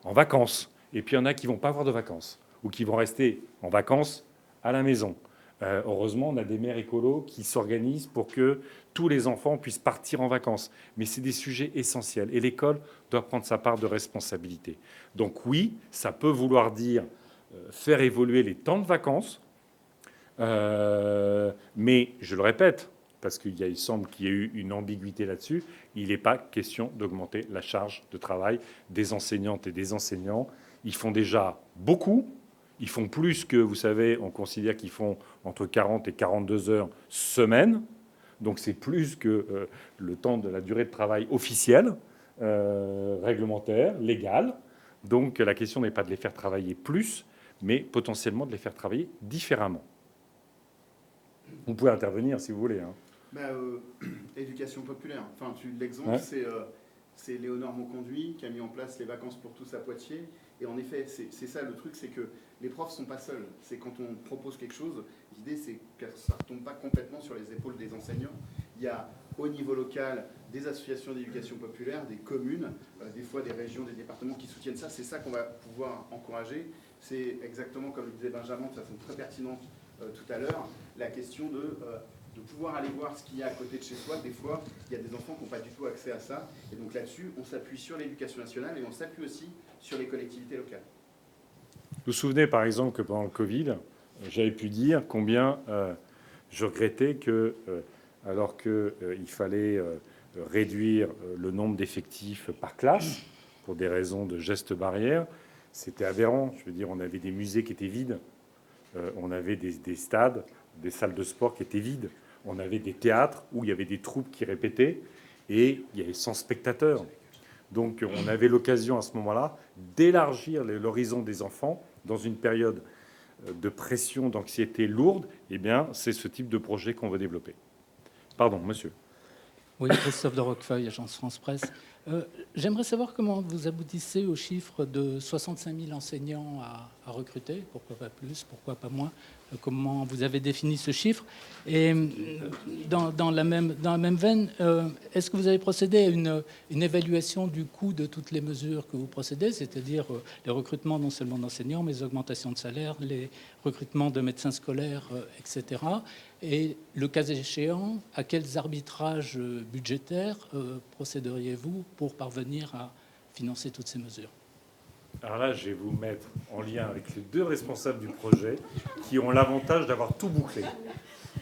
en vacances, et puis il y en a qui ne vont pas avoir de vacances, ou qui vont rester en vacances à la maison. Heureusement, on a des mères écolos qui s'organisent pour que tous les enfants puissent partir en vacances. Mais c'est des sujets essentiels, et l'école doit prendre sa part de responsabilité. Donc oui, ça peut vouloir dire faire évoluer les temps de vacances, mais je le répète, parce qu'il semble qu'il y ait eu une ambiguïté là-dessus, il n'est pas question d'augmenter la charge de travail des enseignantes et des enseignants. Ils font déjà beaucoup. Ils font plus que, vous savez, on considère qu'ils font entre 40 et 42 heures semaine. Donc c'est plus que le temps de la durée de travail officielle, réglementaire, légale. Donc la question n'est pas de les faire travailler plus, mais potentiellement de les faire travailler différemment. Vous pouvez intervenir si vous voulez. Hein.
Éducation populaire. Enfin, l'exemple, ouais. C'est Léonore Monconduit qui a mis en place les vacances pour tous à Poitiers. Et en effet, c'est ça le truc, c'est que les profs ne sont pas seuls. C'est quand on propose quelque chose, l'idée c'est que ça ne retombe pas complètement sur les épaules des enseignants. Il y a au niveau local des associations d'éducation populaire, des communes, des fois des régions, des départements qui soutiennent ça. C'est ça qu'on va pouvoir encourager. C'est exactement comme le disait Benjamin de façon très pertinente tout à l'heure, la question de pouvoir aller voir ce qu'il y a à côté de chez soi. Des fois, il y a des enfants qui n'ont pas du tout accès à ça. Et donc là-dessus, on s'appuie sur l'éducation nationale et on s'appuie aussi sur les collectivités locales.
Vous vous souvenez, par exemple, que pendant le Covid, j'avais pu dire combien je regrettais que, alors qu'il fallait réduire le nombre d'effectifs par classe, pour des raisons de gestes barrières, c'était aberrant. Je veux dire, on avait des musées qui étaient vides, on avait des stades, des salles de sport qui étaient vides, on avait des théâtres où il y avait des troupes qui répétaient et il y avait 100 spectateurs. Donc on avait l'occasion à ce moment-là d'élargir l'horizon des enfants dans une période de pression, d'anxiété lourde. Eh bien, c'est ce type de projet qu'on veut développer. Pardon, monsieur.
Oui, Christophe de Roquefeuille, agence France Presse. J'aimerais savoir comment vous aboutissez au chiffre de 65 000 enseignants à recruter. Pourquoi pas plus, pourquoi pas moins? Comment vous avez défini ce chiffre? Et dans la même veine, est-ce que vous avez procédé à une évaluation du coût de toutes les mesures que vous procédez, c'est-à-dire les recrutements non seulement d'enseignants, mais les augmentations de salaire, les recrutements de médecins scolaires, etc. Et le cas échéant, à quels arbitrages budgétaires procéderiez-vous pour parvenir à financer toutes ces mesures?
Alors là, je vais vous mettre en lien avec les deux responsables du projet qui ont l'avantage d'avoir tout bouclé.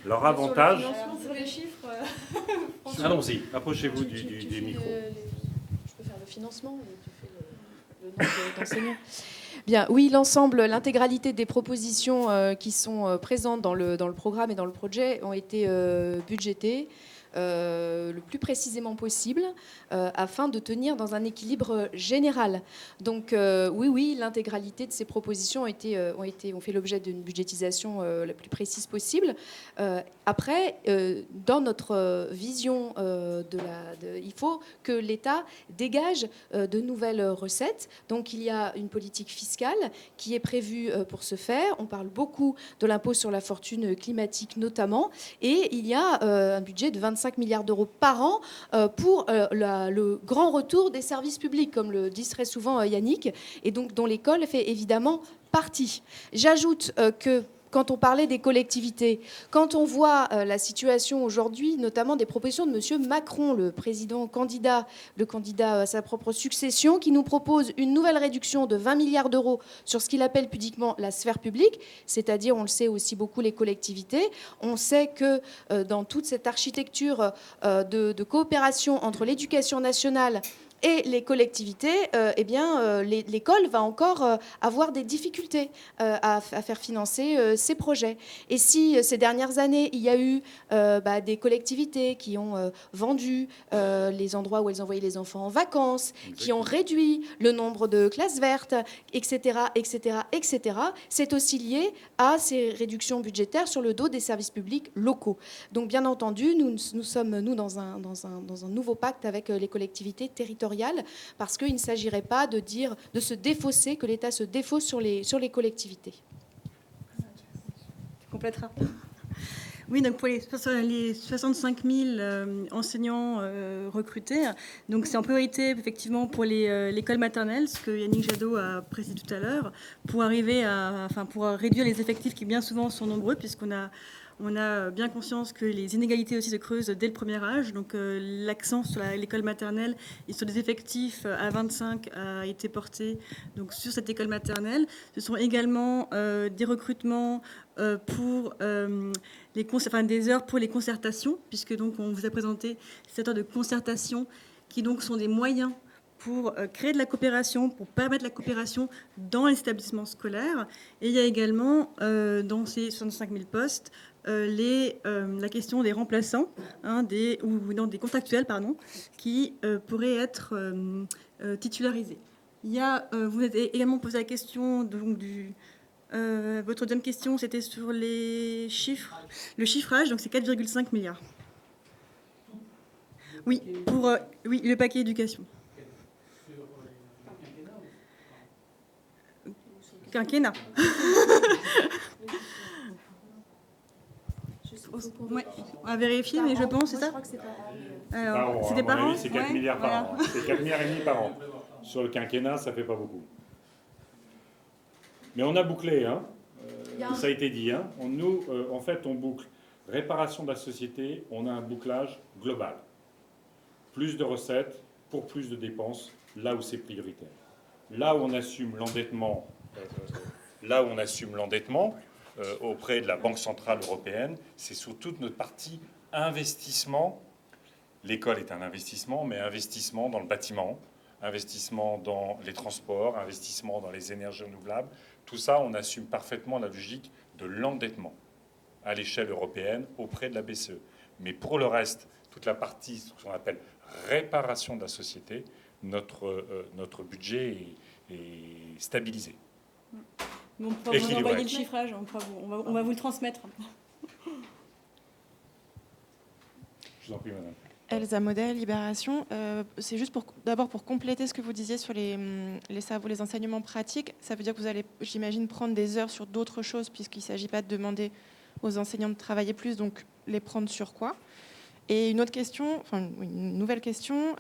Leur avantage...
Sur les chiffres...
Allons-y, approchez-vous des micros.
Je peux faire le financement, tu fais le nombre d'enseignants. Bien, oui, l'ensemble, l'intégralité des propositions qui sont présentes dans le programme et dans le projet ont été budgétées le plus précisément possible afin de tenir dans un équilibre général. Donc oui, l'intégralité de ces propositions ont fait l'objet d'une budgétisation la plus précise possible. Après, dans notre vision il faut que l'État dégage de nouvelles recettes. Donc il y a une politique fiscale qui est prévue pour ce faire. On parle beaucoup de l'impôt sur la fortune climatique notamment. Et il y a un budget de 25 milliards d'euros par an pour le grand retour des services publics, comme le dit très souvent Yannick, et donc dont l'école fait évidemment partie. J'ajoute que quand on parlait des collectivités, quand on voit la situation aujourd'hui, notamment des propositions de M. Macron, le candidat à sa propre succession, qui nous propose une nouvelle réduction de 20 milliards d'euros sur ce qu'il appelle pudiquement la sphère publique, c'est-à-dire, on le sait aussi beaucoup, les collectivités. On sait que dans toute cette architecture de coopération entre l'éducation nationale et les collectivités, l'école va encore avoir des difficultés à faire financer ces projets. Et si ces dernières années, il y a eu des collectivités qui ont vendu les endroits où elles envoyaient les enfants en vacances, qui ont réduit le nombre de classes vertes, etc., c'est aussi lié à ces réductions budgétaires sur le dos des services publics locaux. Donc, bien entendu, nous sommes dans un nouveau pacte avec les collectivités territoriales, parce qu'il ne s'agirait pas de se défausser, que l'État se défausse sur les collectivités.
Tu compléteras. Oui, donc pour les 65 000 enseignants recrutés, donc c'est en priorité effectivement pour l'école maternelle, ce que Yannick Jadot a précisé tout à l'heure, pour réduire les effectifs qui bien souvent sont nombreux, puisqu'on a bien conscience que les inégalités aussi se creusent dès le premier âge. Donc l'accent sur l'école maternelle et sur des effectifs à 25 a été porté donc, sur cette école maternelle. Ce sont également des recrutements pour des heures pour les concertations, puisque donc on vous a présenté ces heures de concertation qui donc sont des moyens pour créer de la coopération, pour permettre la coopération dans les établissements scolaires. Et il y a également, dans ces 65 000 postes, la question des remplaçants, des contractuels, qui pourraient être titularisés. Vous avez également posé la question votre deuxième question, c'était sur les chiffres. Le chiffrage, donc c'est 4,5 milliards. Oui, pour le paquet éducation. Quinquennat. Ouais, on va vérifier, mais je pense, c'est ça.
Alors, c'était par an. C'est 4 milliards par an. C'est 4 milliards et demi par an. Sur le quinquennat, ça fait pas beaucoup. Mais on a bouclé, ça a été dit. Nous, en fait, on boucle réparation de la société, on a un bouclage global. Plus de recettes pour plus de dépenses, là où c'est prioritaire. Là où on assume l'endettement, auprès de la Banque centrale européenne, c'est sur toute notre partie investissement. L'école est un investissement, mais investissement dans le bâtiment, investissement dans les transports, investissement dans les énergies renouvelables. Tout ça, on assume parfaitement la logique de l'endettement à l'échelle européenne auprès de la BCE. Mais pour le reste, toute la partie, ce qu'on appelle réparation de la société, notre budget est stabilisé.
On pourra vous envoyer le chiffrage, on va vous le transmettre.
Je vous en prie, madame.
Elsa Modèle, Libération. C'est juste d'abord pour compléter ce que vous disiez sur les enseignements pratiques. Ça veut dire que vous allez, j'imagine, prendre des heures sur d'autres choses, puisqu'il ne s'agit pas de demander aux enseignants de travailler plus, donc les prendre sur quoi? Et une autre question, enfin une nouvelle question,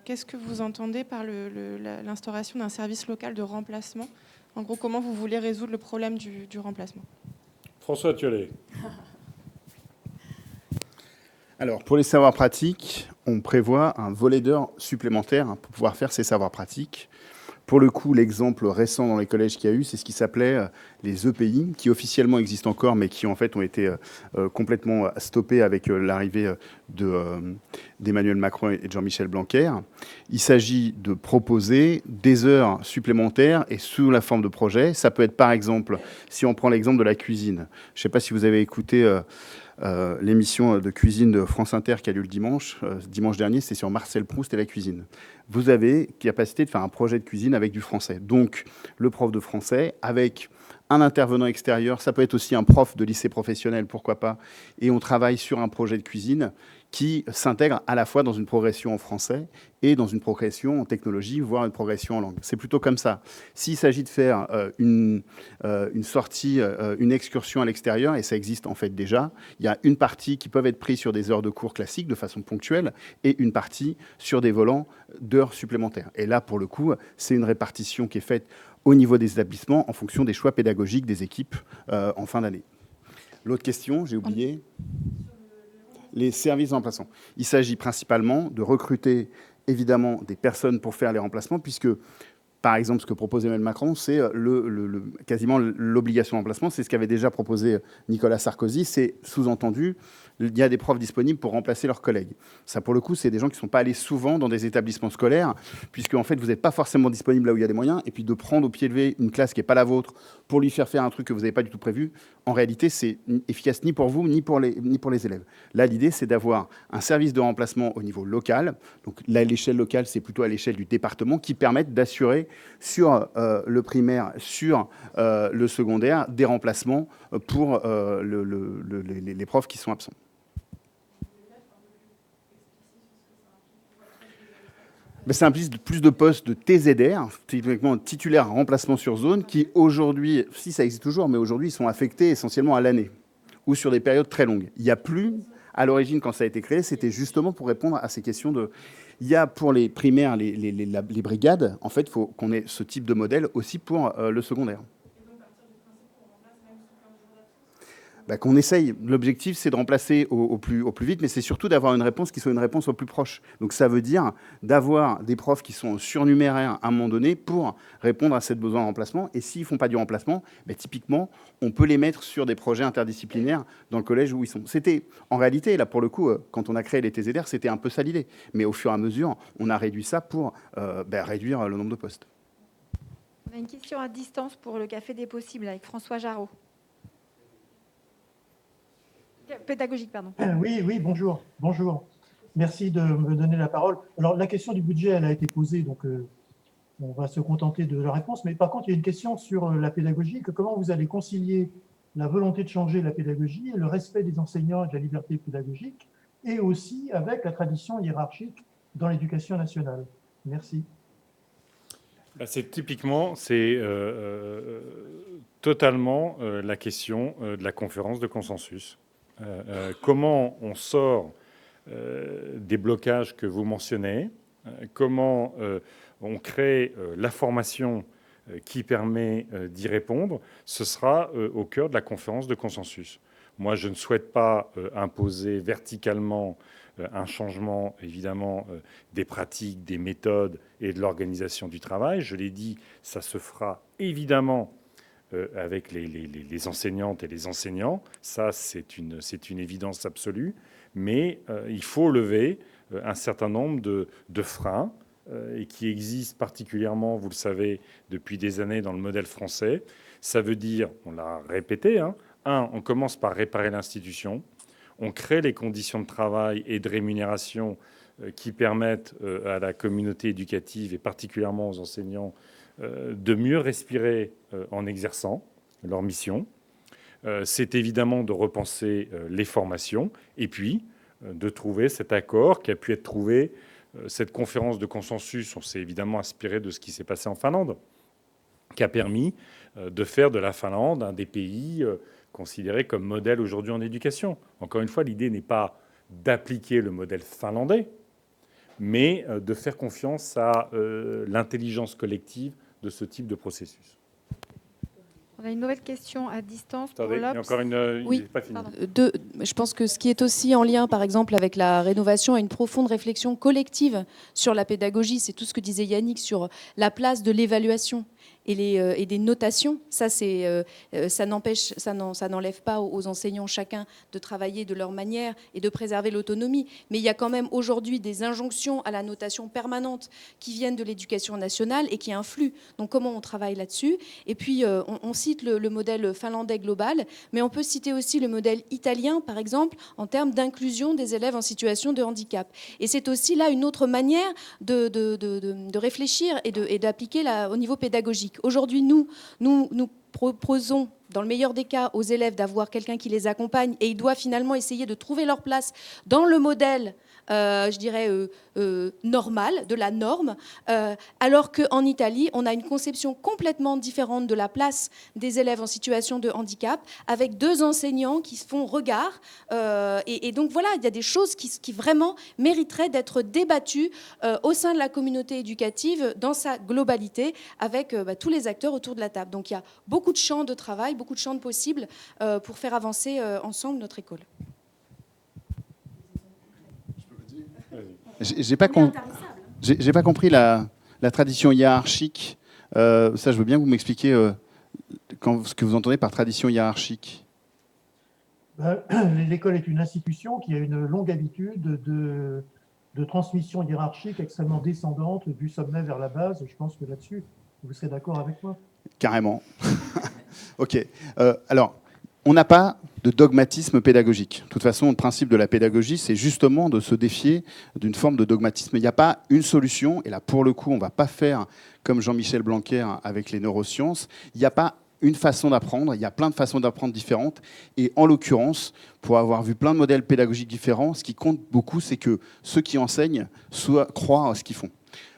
qu'est-ce que vous entendez par l'instauration d'un service local de remplacement? En gros, comment vous voulez résoudre le problème du remplacement?
François Thiollet.
Alors, pour les savoirs pratiques, on prévoit un volet d'heures supplémentaires pour pouvoir faire ces savoirs pratiques. Pour le coup, l'exemple récent dans les collèges qu'il y a eu, c'est ce qui s'appelait les EPI, qui officiellement existent encore, mais qui en fait ont été complètement stoppés avec l'arrivée d'Emmanuel Macron et de Jean-Michel Blanquer. Il s'agit de proposer des heures supplémentaires et sous la forme de projet. Ça peut être par exemple, si on prend l'exemple de la cuisine. Je ne sais pas si vous avez écouté l'émission de cuisine de France Inter qui a lieu le dimanche dernier, c'est sur Marcel Proust et la cuisine. Vous avez capacité de faire un projet de cuisine avec du français. Donc, le prof de français avec un intervenant extérieur, ça peut être aussi un prof de lycée professionnel, pourquoi pas, et on travaille sur un projet de cuisine qui s'intègre à la fois dans une progression en français et dans une progression en technologie, voire une progression en langue. C'est plutôt comme ça. S'il s'agit de faire une sortie, une excursion à l'extérieur, et ça existe en fait déjà, il y a une partie qui peuvent être prises sur des heures de cours classiques de façon ponctuelle et une partie sur des volants d'heures supplémentaires. Et là, pour le coup, c'est une répartition qui est faite au niveau des établissements en fonction des choix pédagogiques des équipes en fin d'année. L'autre question, j'ai oublié. Les services de remplacement. Il s'agit principalement de recruter évidemment des personnes pour faire les remplacements, puisque par exemple ce que propose Emmanuel Macron, c'est quasiment l'obligation de remplacement. C'est ce qu'avait déjà proposé Nicolas Sarkozy. C'est sous-entendu, il y a des profs disponibles pour remplacer leurs collègues. Ça, pour le coup, c'est des gens qui ne sont pas allés souvent dans des établissements scolaires, puisque en fait, vous n'êtes pas forcément disponible là où il y a des moyens, et puis de prendre au pied levé une classe qui n'est pas la vôtre pour lui faire un truc que vous n'avez pas du tout prévu, en réalité, c'est efficace ni pour vous, ni pour les élèves. Là, l'idée, c'est d'avoir un service de remplacement au niveau local. Donc là, l'échelle locale, c'est plutôt à l'échelle du département, qui permettent d'assurer sur le primaire, sur le secondaire, des remplacements pour les profs qui sont absents. Ça implique plus de postes de TZR, typiquement titulaire remplacement sur zone, qui aujourd'hui, si ça existe toujours, mais aujourd'hui, ils sont affectés essentiellement à l'année ou sur des périodes très longues. Il n'y a plus, à l'origine, quand ça a été créé, c'était justement pour répondre à ces questions de... Il y a pour les primaires, les brigades, en fait, il faut qu'on ait ce type de modèle aussi pour le secondaire. Qu'on essaye. L'objectif, c'est de remplacer au plus vite, mais c'est surtout d'avoir une réponse qui soit une réponse au plus proche. Donc ça veut dire d'avoir des profs qui sont surnuméraires à un moment donné pour répondre à ce besoin de remplacement. Et s'ils ne font pas du remplacement, typiquement, on peut les mettre sur des projets interdisciplinaires dans le collège où ils sont. C'était, en réalité, là pour le coup, quand on a créé les TZR, c'était un peu ça l'idée. Mais au fur et à mesure, on a réduit ça pour réduire le nombre de postes.
On a une question à distance pour le Café des Possibles avec François Jarreau. Pédagogique, pardon.
Oui, bonjour. Merci de me donner la parole. Alors, la question du budget, elle a été posée, donc on va se contenter de la réponse. Mais par contre, il y a une question sur la pédagogie. Comment vous allez concilier la volonté de changer la pédagogie, le respect des enseignants et de la liberté pédagogique, et aussi avec la tradition hiérarchique dans l'éducation nationale? Merci.
C'est totalement la question de la conférence de consensus. Comment on sort des blocages que vous mentionnez, comment on crée la formation qui permet d'y répondre, ce sera au cœur de la conférence de consensus. Moi, je ne souhaite pas imposer verticalement un changement, évidemment, des pratiques, des méthodes et de l'organisation du travail. Je l'ai dit, ça se fera évidemment avec les enseignantes et les enseignants. Ça, c'est une évidence absolue. Mais il faut lever un certain nombre de freins et qui existent particulièrement, vous le savez, depuis des années dans le modèle français. Ça veut dire, on l'a répété, on commence par réparer l'institution. On crée les conditions de travail et de rémunération qui permettent à la communauté éducative et particulièrement aux enseignants de mieux respirer en exerçant leur mission. C'est évidemment de repenser les formations et puis de trouver cet accord qui a pu être trouvé. Cette conférence de consensus, on s'est évidemment inspiré de ce qui s'est passé en Finlande, qui a permis de faire de la Finlande un des pays considérés comme modèle aujourd'hui en éducation. Encore une fois, l'idée n'est pas d'appliquer le modèle finlandais, mais de faire confiance à l'intelligence collective de ce type de processus.
On a une nouvelle question à distance pour
Attendez, il y a
l'Obs.
encore une...
Oui,
il n'est pas fini.
je pense que ce qui est aussi en lien, par exemple, avec la rénovation et une profonde réflexion collective sur la pédagogie, c'est tout ce que disait Yannick sur la place de l'évaluation et des notations. Ça, ça n'enlève pas aux enseignants chacun de travailler de leur manière et de préserver l'autonomie. Mais il y a quand même aujourd'hui des injonctions à la notation permanente qui viennent de l'éducation nationale et qui influent. Donc comment on travaille là-dessus? Et puis on cite le modèle finlandais global, mais on peut citer aussi le modèle italien, par exemple, en termes d'inclusion des élèves en situation de handicap. Et c'est aussi là une autre manière de réfléchir et d'appliquer au niveau pédagogique. Aujourd'hui, nous proposons, dans le meilleur des cas, aux élèves d'avoir quelqu'un qui les accompagne et ils doivent finalement essayer de trouver leur place dans le modèle, je dirais, normal, de la norme, alors qu'en Italie, on a une conception complètement différente de la place des élèves en situation de handicap, avec 2 enseignants qui se font regard. Et donc voilà, il y a des choses qui vraiment mériteraient d'être débattues au sein de la communauté éducative dans sa globalité, avec tous les acteurs autour de la table. Donc il y a beaucoup de champs de travail, beaucoup de champs de possibles pour faire avancer ensemble notre école.
J'ai pas compris la tradition hiérarchique. Ça, je veux bien que vous m'expliquiez ce que vous entendez par tradition hiérarchique.
L'école est une institution qui a une longue habitude de transmission hiérarchique extrêmement descendante du sommet vers la base. Je pense que là-dessus, vous serez d'accord avec moi.
Carrément. OK. Alors, on n'a pas de dogmatisme pédagogique. De toute façon, le principe de la pédagogie, c'est justement de se défier d'une forme de dogmatisme. Il n'y a pas une solution, et là, pour le coup, on ne va pas faire comme Jean-Michel Blanquer avec les neurosciences. Il n'y a pas une façon d'apprendre, il y a plein de façons d'apprendre différentes. Et en l'occurrence, pour avoir vu plein de modèles pédagogiques différents, ce qui compte beaucoup, c'est que ceux qui enseignent croient à ce qu'ils font.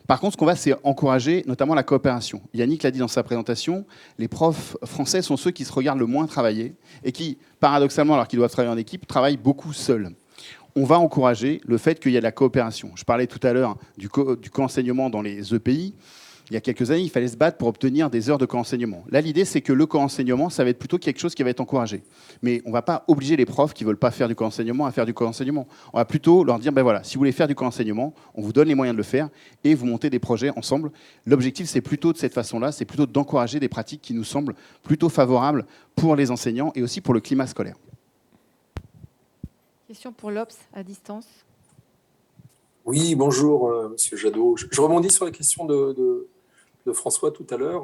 Par contre, ce qu'on va, c'est encourager notamment la coopération. Yannick l'a dit dans sa présentation, les profs français sont ceux qui se regardent le moins travailler et qui, paradoxalement, alors qu'ils doivent travailler en équipe, travaillent beaucoup seuls. On va encourager le fait qu'il y ait de la coopération. Je parlais tout à l'heure du co-enseignement dans les EPI. Il y a quelques années, il fallait se battre pour obtenir des heures de co-enseignement. Là, l'idée, c'est que le co-enseignement, ça va être plutôt quelque chose qui va être encouragé. Mais on ne va pas obliger les profs qui ne veulent pas faire du co-enseignement à faire du co-enseignement. On va plutôt leur dire, ben voilà, si vous voulez faire du co-enseignement, on vous donne les moyens de le faire et vous montez des projets ensemble. L'objectif, c'est plutôt de cette façon-là, c'est plutôt d'encourager des pratiques qui nous semblent plutôt favorables pour les enseignants et aussi pour le climat scolaire.
Question pour l'Obs à distance.
Oui, bonjour, Monsieur Jadot. Je rebondis sur la question de François tout à l'heure.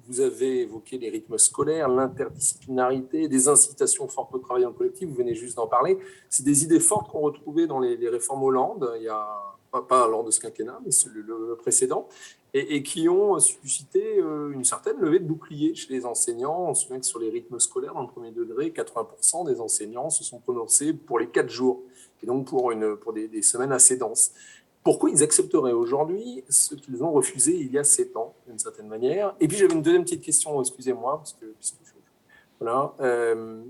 Vous avez évoqué les rythmes scolaires, l'interdisciplinarité, des incitations fortes au travail en collectif, vous venez juste d'en parler. C'est des idées fortes qu'on retrouvait dans les réformes Hollande, il y a, pas lors de ce quinquennat, mais le précédent, et qui ont suscité une certaine levée de bouclier chez les enseignants. On se souvient que sur les rythmes scolaires, dans le premier degré, 80% des enseignants se sont prononcés pour les 4 jours, et donc pour des semaines assez denses. Pourquoi ils accepteraient aujourd'hui ce qu'ils ont refusé il y a 7 ans, d'une certaine manière? Et puis j'avais une deuxième petite question, excusez-moi, voilà,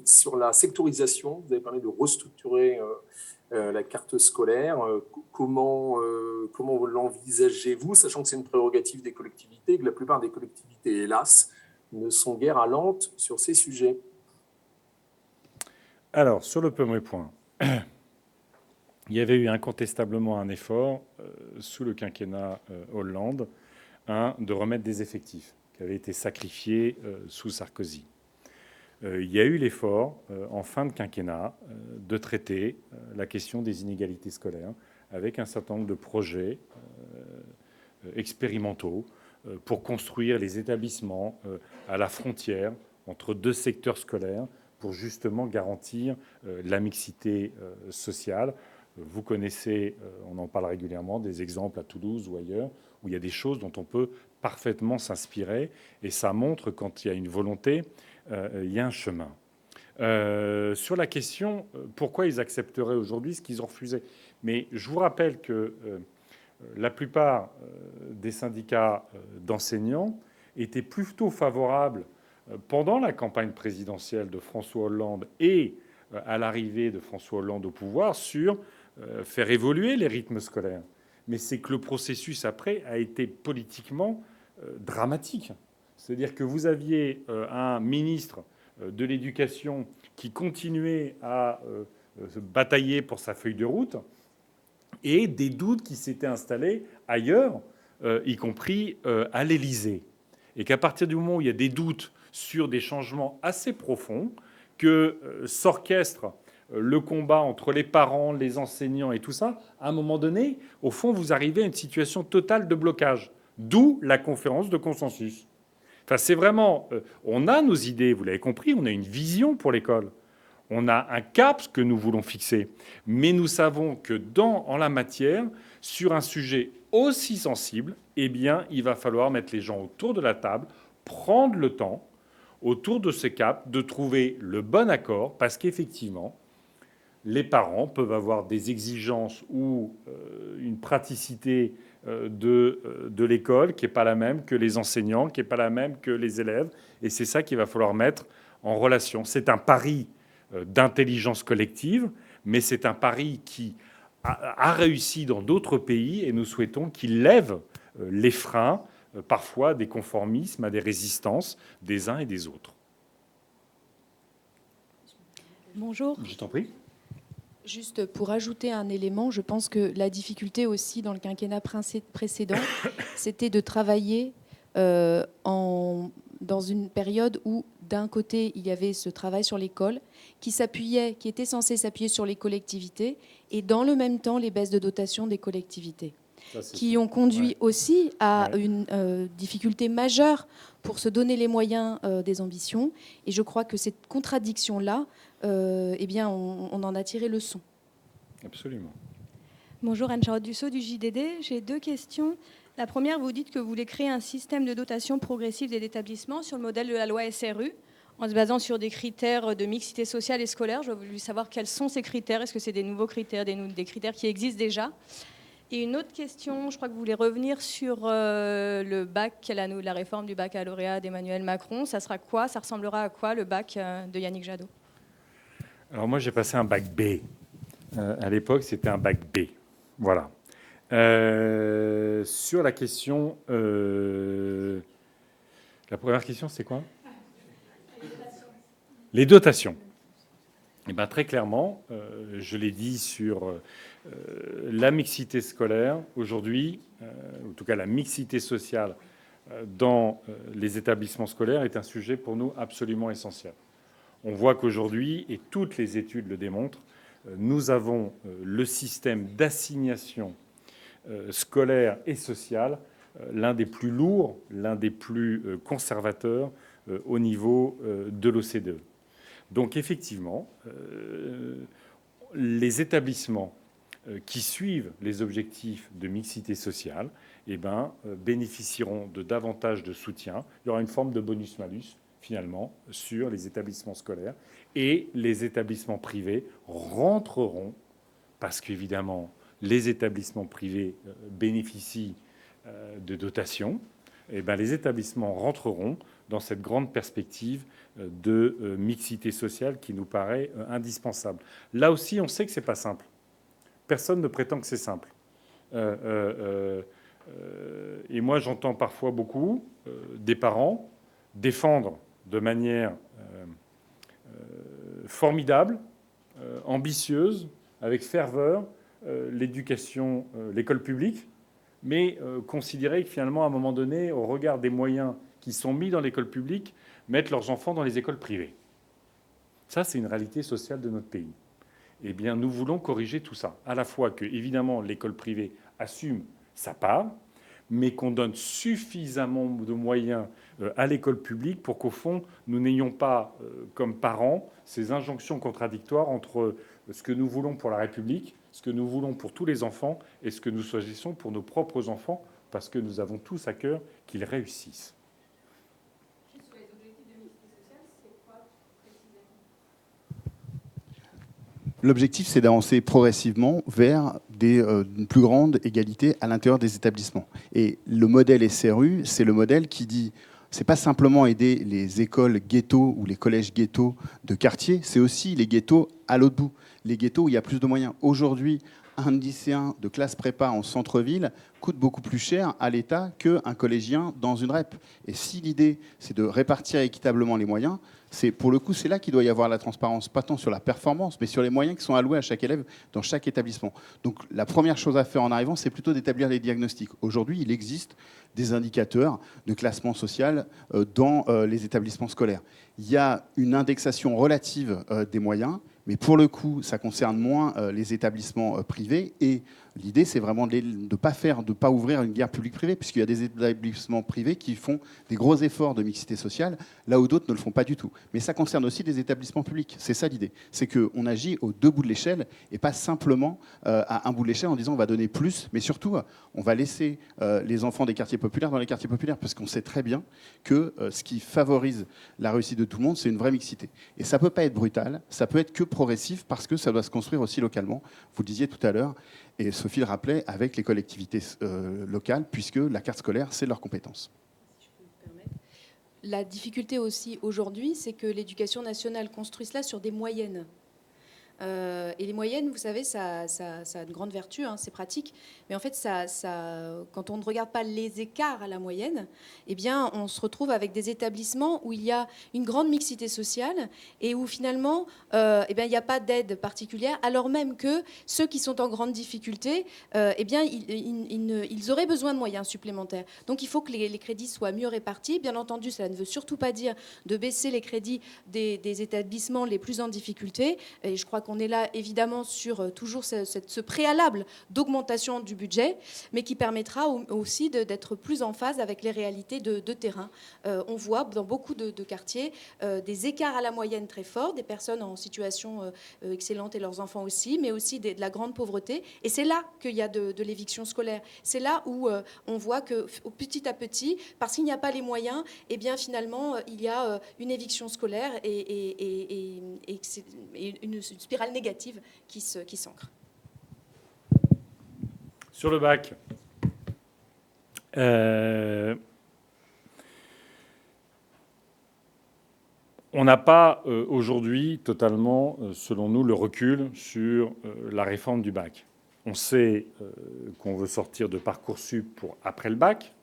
sur la sectorisation. Vous avez parlé de restructurer la carte scolaire. Comment l'envisagez-vous, sachant que c'est une prérogative des collectivités, que la plupart des collectivités, hélas, ne sont guère allantes sur ces sujets?
Alors, sur le premier point, il y avait eu incontestablement un effort sous le quinquennat Hollande de remettre des effectifs qui avaient été sacrifiés sous Sarkozy. Il y a eu l'effort en fin de quinquennat de traiter la question des inégalités scolaires avec un certain nombre de projets expérimentaux pour construire les établissements à la frontière entre 2 secteurs scolaires pour justement garantir la mixité sociale. Vous connaissez, on en parle régulièrement, des exemples à Toulouse ou ailleurs, où il y a des choses dont on peut parfaitement s'inspirer. Et ça montre, quand il y a une volonté, il y a un chemin. Sur la question, pourquoi ils accepteraient aujourd'hui ce qu'ils ont refusé. Mais je vous rappelle que la plupart des syndicats d'enseignants étaient plutôt favorables pendant la campagne présidentielle de François Hollande et à l'arrivée de François Hollande au pouvoir sur faire évoluer les rythmes scolaires. Mais c'est que le processus après a été politiquement dramatique. C'est-à-dire que vous aviez un ministre de l'Éducation qui continuait à se batailler pour sa feuille de route et des doutes qui s'étaient installés ailleurs, y compris à l'Élysée. Et qu'à partir du moment où il y a des doutes sur des changements assez profonds, que s'orchestre le combat entre les parents, les enseignants et tout ça, à un moment donné, au fond, vous arrivez à une situation totale de blocage. D'où la conférence de consensus. Enfin, c'est vraiment... on a nos idées, vous l'avez compris, on a une vision pour l'école. On a un cap que nous voulons fixer. Mais nous savons que en la matière, sur un sujet aussi sensible, eh bien, il va falloir mettre les gens autour de la table, prendre le temps, autour de ce cap, de trouver le bon accord, parce qu'effectivement, les parents peuvent avoir des exigences ou une praticité de l'école qui n'est pas la même que les enseignants, qui n'est pas la même que les élèves. Et c'est ça qu'il va falloir mettre en relation. C'est un pari d'intelligence collective, mais c'est un pari qui a réussi dans d'autres pays et nous souhaitons qu'il lève les freins, parfois des conformismes, à des résistances des uns et des autres.
Bonjour.
Je t'en prie.
Juste pour ajouter un élément, je pense que la difficulté aussi dans le quinquennat précédent, c'était de travailler dans une période où, d'un côté, il y avait ce travail sur l'école qui était censé s'appuyer sur les collectivités, et dans le même temps, les baisses de dotation des collectivités, qui ont conduit aussi à une difficulté majeure pour se donner les moyens des ambitions. Et je crois que cette contradiction-là, eh bien, on en a tiré leçon.
Absolument.
Bonjour, Anne-Charlotte Dussault du JDD. J'ai deux questions. La première, vous dites que vous voulez créer un système de dotation progressive des établissements sur le modèle de la loi SRU, en se basant sur des critères de mixité sociale et scolaire. Je voulais savoir quels sont ces critères. Est-ce que c'est des nouveaux critères, des critères qui existent déjà? Et une autre question, je crois que vous voulez revenir sur le bac, la réforme du baccalauréat d'Emmanuel Macron. Ça sera quoi? Ça ressemblera à quoi, le bac de Yannick Jadot?
Alors moi, j'ai passé un bac B. À l'époque, c'était un bac B. Voilà. Sur la question... la première question, c'est quoi? Les dotations. Eh bien, très clairement, je l'ai dit sur la mixité scolaire. Aujourd'hui, en tout cas la mixité sociale dans les établissements scolaires est un sujet pour nous absolument essentiel. On voit qu'aujourd'hui, et toutes les études le démontrent, nous avons le système d'assignation scolaire et sociale l'un des plus lourds, l'un des plus conservateurs au niveau de l'OCDE. Donc effectivement, les établissements qui suivent les objectifs de mixité sociale bénéficieront de davantage de soutien. Il y aura une forme de bonus-malus finalement sur les établissements scolaires, et les établissements privés rentreront, parce qu'évidemment les établissements privés bénéficient de dotations, et les établissements rentreront dans cette grande perspective de mixité sociale qui nous paraît indispensable. Là aussi, on sait que c'est pas simple. Personne ne prétend que c'est simple. Et moi, j'entends parfois beaucoup des parents défendre de manière formidable, ambitieuse, avec ferveur, l'éducation, l'école publique, mais considérer que finalement, à un moment donné, au regard des moyens qui sont mis dans l'école publique, mettre leurs enfants dans les écoles privées. Ça, c'est une réalité sociale de notre pays. Eh bien, nous voulons corriger tout ça. À la fois que, évidemment, l'école privée assume sa part, mais qu'on donne suffisamment de moyens à l'école publique pour qu'au fond, nous n'ayons pas, comme parents, ces injonctions contradictoires entre ce que nous voulons pour la République, ce que nous voulons pour tous les enfants et ce que nous choisissons pour nos propres enfants, parce que nous avons tous à cœur qu'ils réussissent.
L'objectif, c'est d'avancer progressivement vers une plus grande égalité à l'intérieur des établissements. Et le modèle SRU, c'est le modèle qui dit, c'est pas simplement aider les écoles ghettos ou les collèges ghettos de quartier, c'est aussi les ghettos à l'autre bout. Les ghettos où il y a plus de moyens. Aujourd'hui, un lycéen de classe prépa en centre-ville coûte beaucoup plus cher à l'État qu'un collégien dans une REP. Et si l'idée, c'est de répartir équitablement les moyens, pour le coup, c'est là qu'il doit y avoir la transparence, pas tant sur la performance, mais sur les moyens qui sont alloués à chaque élève dans chaque établissement. Donc la première chose à faire en arrivant, c'est plutôt d'établir les diagnostics. Aujourd'hui, il existe des indicateurs de classement social dans les établissements scolaires. Il y a une indexation relative des moyens, mais pour le coup, ça concerne moins les établissements privés. Et l'idée, c'est vraiment de ne pas ouvrir une guerre publique-privée, puisqu'il y a des établissements privés qui font des gros efforts de mixité sociale, là où d'autres ne le font pas du tout. Mais ça concerne aussi des établissements publics. C'est ça l'idée. C'est qu'on agit aux deux bouts de l'échelle et pas simplement à un bout de l'échelle en disant on va donner plus, mais surtout, on va laisser les enfants des quartiers populaires dans les quartiers populaires, parce qu'on sait très bien que ce qui favorise la réussite de tout le monde, c'est une vraie mixité. Et ça ne peut pas être brutal, ça peut être que progressif, parce que ça doit se construire aussi localement. Vous le disiez tout à l'heure, et Sophie le rappelait, avec les collectivités locales, puisque la carte scolaire, c'est leur compétence.
La difficulté aussi aujourd'hui, c'est que l'éducation nationale construit cela sur des moyennes. Et les moyennes, vous savez, ça a une grande vertu, hein, c'est pratique. Mais en fait, quand on ne regarde pas les écarts à la moyenne, eh bien, on se retrouve avec des établissements où il y a une grande mixité sociale et où finalement, eh bien, il n'y a pas d'aide particulière, alors même que ceux qui sont en grande difficulté, eh bien, ils auraient besoin de moyens supplémentaires. Donc, il faut que les crédits soient mieux répartis. Bien entendu, cela ne veut surtout pas dire de baisser les crédits des établissements les plus en difficulté. Et je crois qu'on est là, évidemment, sur toujours ce préalable d'augmentation du budget, mais qui permettra aussi d'être plus en phase avec les réalités de terrain. On voit dans beaucoup de quartiers des écarts à la moyenne très forts, des personnes en situation excellente et leurs enfants aussi, mais aussi de la grande pauvreté. Et c'est là qu'il y a de l'éviction scolaire. C'est là où on voit que petit à petit, parce qu'il n'y a pas les moyens, eh bien, finalement, il y a une éviction scolaire et une spirale négative qui s'ancre.
Sur le bac, on n'a pas aujourd'hui totalement, selon nous, le recul sur la réforme du bac. On sait qu'on veut sortir de Parcoursup pour après le bac,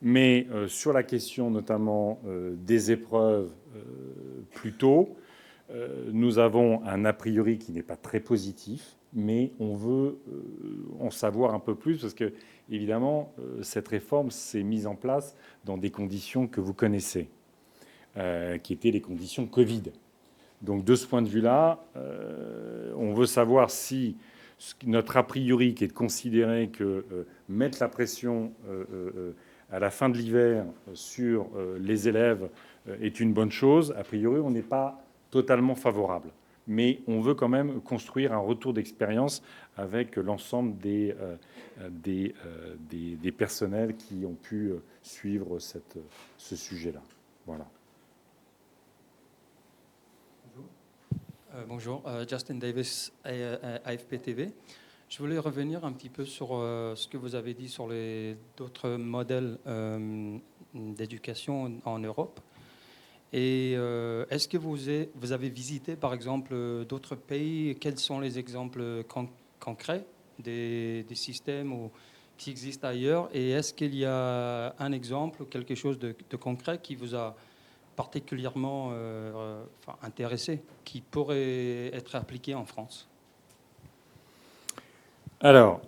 mais sur la question notamment des épreuves plus tôt, nous avons un a priori qui n'est pas très positif, mais on veut en savoir un peu plus parce que, évidemment, cette réforme s'est mise en place dans des conditions que vous connaissez, qui étaient les conditions Covid. Donc, de ce point de vue-là, on veut savoir si notre a priori, qui est de considérer que mettre la pression à la fin de l'hiver sur les élèves est une bonne chose, a priori, on n'est pas totalement favorable. Mais on veut quand même construire un retour d'expérience avec l'ensemble des personnels qui ont pu suivre ce sujet-là. Voilà.
Bonjour, Justin Davis, AFP TV. Je voulais revenir un petit peu sur ce que vous avez dit sur d'autres modèles d'éducation en Europe. Et est-ce que vous avez visité, par exemple, d'autres pays? Quels sont les exemples concrets des systèmes qui existent ailleurs? Et est-ce qu'il y a un exemple ou quelque chose de concret qui vous a particulièrement intéressé, qui pourrait être appliqué en France?
Alors,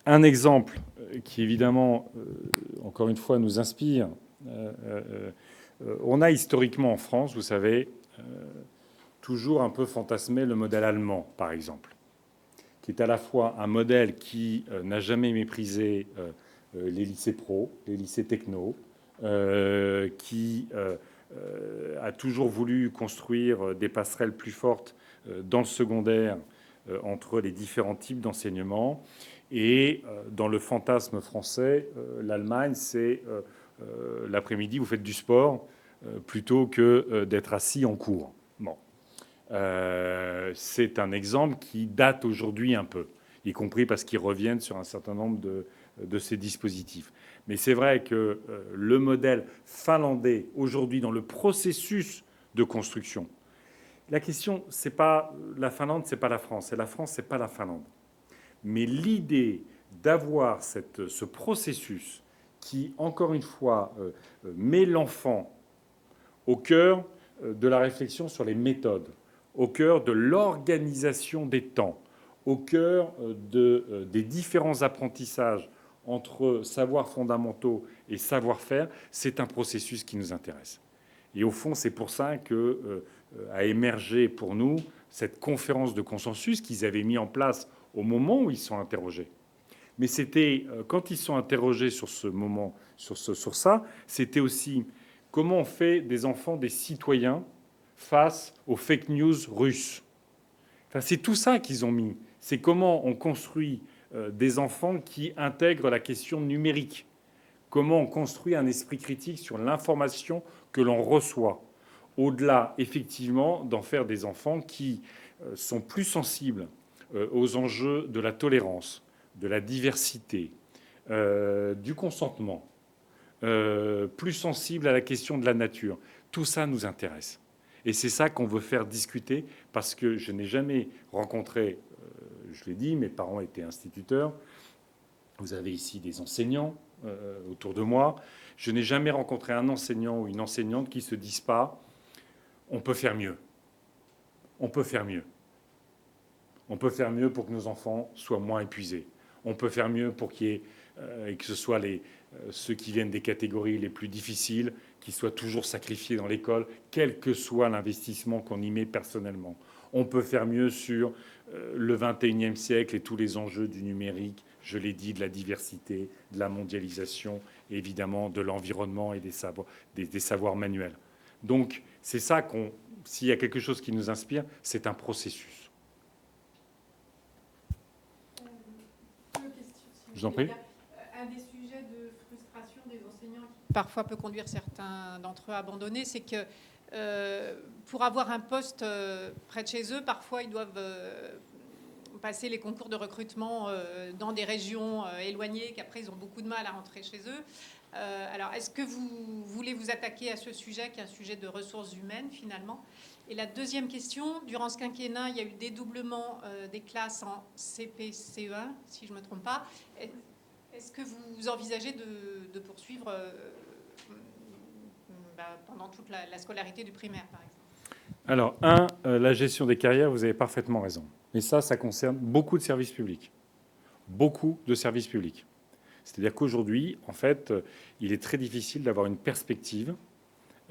un exemple qui, évidemment, encore une fois, nous inspire. On a historiquement en France, vous savez, toujours un peu fantasmé le modèle allemand, par exemple, qui est à la fois un modèle qui n'a jamais méprisé les lycées pro, les lycées techno, qui a toujours voulu construire des passerelles plus fortes dans le secondaire entre les différents types d'enseignement. Et dans le fantasme français, l'Allemagne, c'est l'après-midi, vous faites du sport plutôt que d'être assis en cours. Bon. C'est un exemple qui date aujourd'hui un peu, y compris parce qu'ils reviennent sur un certain nombre de ces dispositifs. Mais c'est vrai que le modèle finlandais, aujourd'hui, dans le processus de construction, la question, c'est pas la Finlande, c'est pas la France, et la France, c'est pas la Finlande. Mais l'idée d'avoir ce processus qui, encore une fois, met l'enfant au cœur de la réflexion sur les méthodes, au cœur de l'organisation des temps, au cœur des différents apprentissages entre savoirs fondamentaux et savoir-faire, c'est un processus qui nous intéresse. Et au fond, c'est pour ça qu'a émergé pour nous cette conférence de consensus qu'ils avaient mis en place au moment où ils sont interrogés. Mais c'était, quand ils sont interrogés sur ce moment, sur ça, c'était aussi comment on fait des enfants des citoyens face aux fake news russes. Enfin, c'est tout ça qu'ils ont mis. C'est comment on construit des enfants qui intègrent la question numérique. Comment on construit un esprit critique sur l'information que l'on reçoit. Au-delà, effectivement, d'en faire des enfants qui sont plus sensibles aux enjeux de la tolérance, de la diversité, du consentement, plus sensibles à la question de la nature. Tout ça nous intéresse. Et c'est ça qu'on veut faire discuter, parce que je n'ai jamais rencontré, je l'ai dit, mes parents étaient instituteurs, vous avez ici des enseignants autour de moi, je n'ai jamais rencontré un enseignant ou une enseignante qui ne se disent pas « on peut faire mieux, on peut faire mieux, on peut faire mieux pour que nos enfants soient moins épuisés, on peut faire mieux pour qu'il y ait, et que ce soit ceux qui viennent des catégories les plus difficiles, qui soient toujours sacrifiés dans l'école, quel que soit l'investissement qu'on y met personnellement. On peut faire mieux sur le XXIe siècle et tous les enjeux du numérique, je l'ai dit, de la diversité, de la mondialisation, et évidemment de l'environnement et des savoirs manuels. Donc c'est ça s'il y a quelque chose qui nous inspire, c'est un processus. Je vous en prie.
Un des sujets de frustration des enseignants qui parfois peut conduire certains d'entre eux à abandonner, c'est que pour avoir un poste près de chez eux, parfois ils doivent passer les concours de recrutement dans des régions éloignées, qu'après ils ont beaucoup de mal à rentrer chez eux. Alors, est-ce que vous voulez vous attaquer à ce sujet, qui est un sujet de ressources humaines, finalement? Et la deuxième question, durant ce quinquennat, il y a eu dédoublement des classes en CP, CE1, si je ne me trompe pas. Est-ce que vous envisagez de poursuivre pendant toute la scolarité du primaire, par exemple?
Alors, la gestion des carrières, vous avez parfaitement raison. Et ça concerne beaucoup de services publics. Beaucoup de services publics. C'est-à-dire qu'aujourd'hui, en fait, il est très difficile d'avoir une perspective,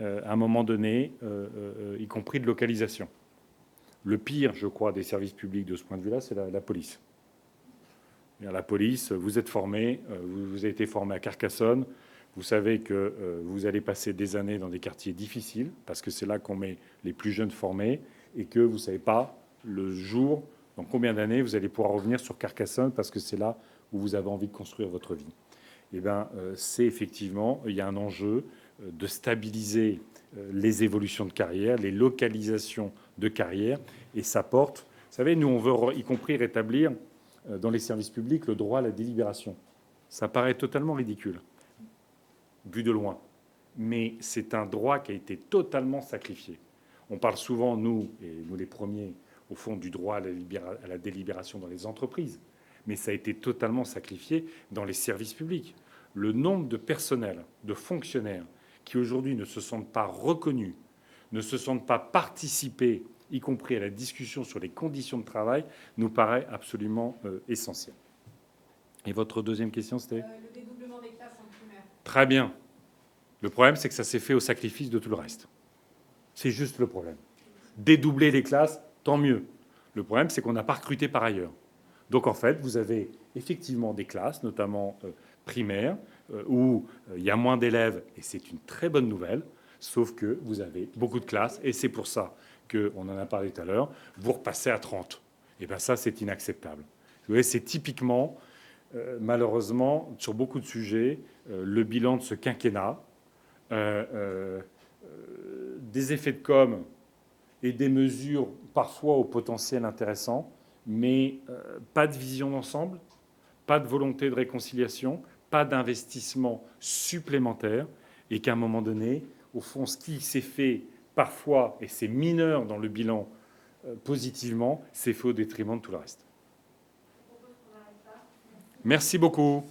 à un moment donné, y compris de localisation. Le pire, je crois, des services publics de ce point de vue-là, c'est la police. La police, vous êtes formé, vous avez été formé à Carcassonne, vous savez que vous allez passer des années dans des quartiers difficiles, parce que c'est là qu'on met les plus jeunes formés, et que vous ne savez pas le jour, dans combien d'années vous allez pouvoir revenir sur Carcassonne, parce que c'est là où vous avez envie de construire votre vie. Eh bien, c'est effectivement, il y a un enjeu de stabiliser les évolutions de carrière, les localisations de carrière, et ça porte. Vous savez, nous, on veut y compris rétablir dans les services publics le droit à la délibération. Ça paraît totalement ridicule, vu de loin, mais c'est un droit qui a été totalement sacrifié. On parle souvent, nous, et nous les premiers, au fond, du droit à la délibération dans les entreprises, mais ça a été totalement sacrifié dans les services publics. Le nombre de personnels, de fonctionnaires qui aujourd'hui ne se sentent pas reconnus, ne se sentent pas participés, y compris à la discussion sur les conditions de travail, nous paraît absolument essentiel. Et votre deuxième question, c'était ?
Le dédoublement des classes en primaire.
Très bien. Le problème, c'est que ça s'est fait au sacrifice de tout le reste. C'est juste le problème. Dédoubler les classes, tant mieux. Le problème, c'est qu'on n'a pas recruté par ailleurs. Donc, en fait, vous avez effectivement des classes, notamment primaires, où il y a moins d'élèves, et c'est une très bonne nouvelle, sauf que vous avez beaucoup de classes, et c'est pour ça qu'on en a parlé tout à l'heure, vous repassez à 30. Et bien ça, c'est inacceptable. Vous voyez, c'est typiquement, malheureusement, sur beaucoup de sujets, le bilan de ce quinquennat, des effets de com' et des mesures parfois au potentiel intéressant, mais pas de vision d'ensemble, pas de volonté de réconciliation, pas d'investissement supplémentaire, et qu'à un moment donné, au fond, ce qui s'est fait parfois, et c'est mineur dans le bilan positivement, c'est fait au détriment de tout le reste. Merci beaucoup.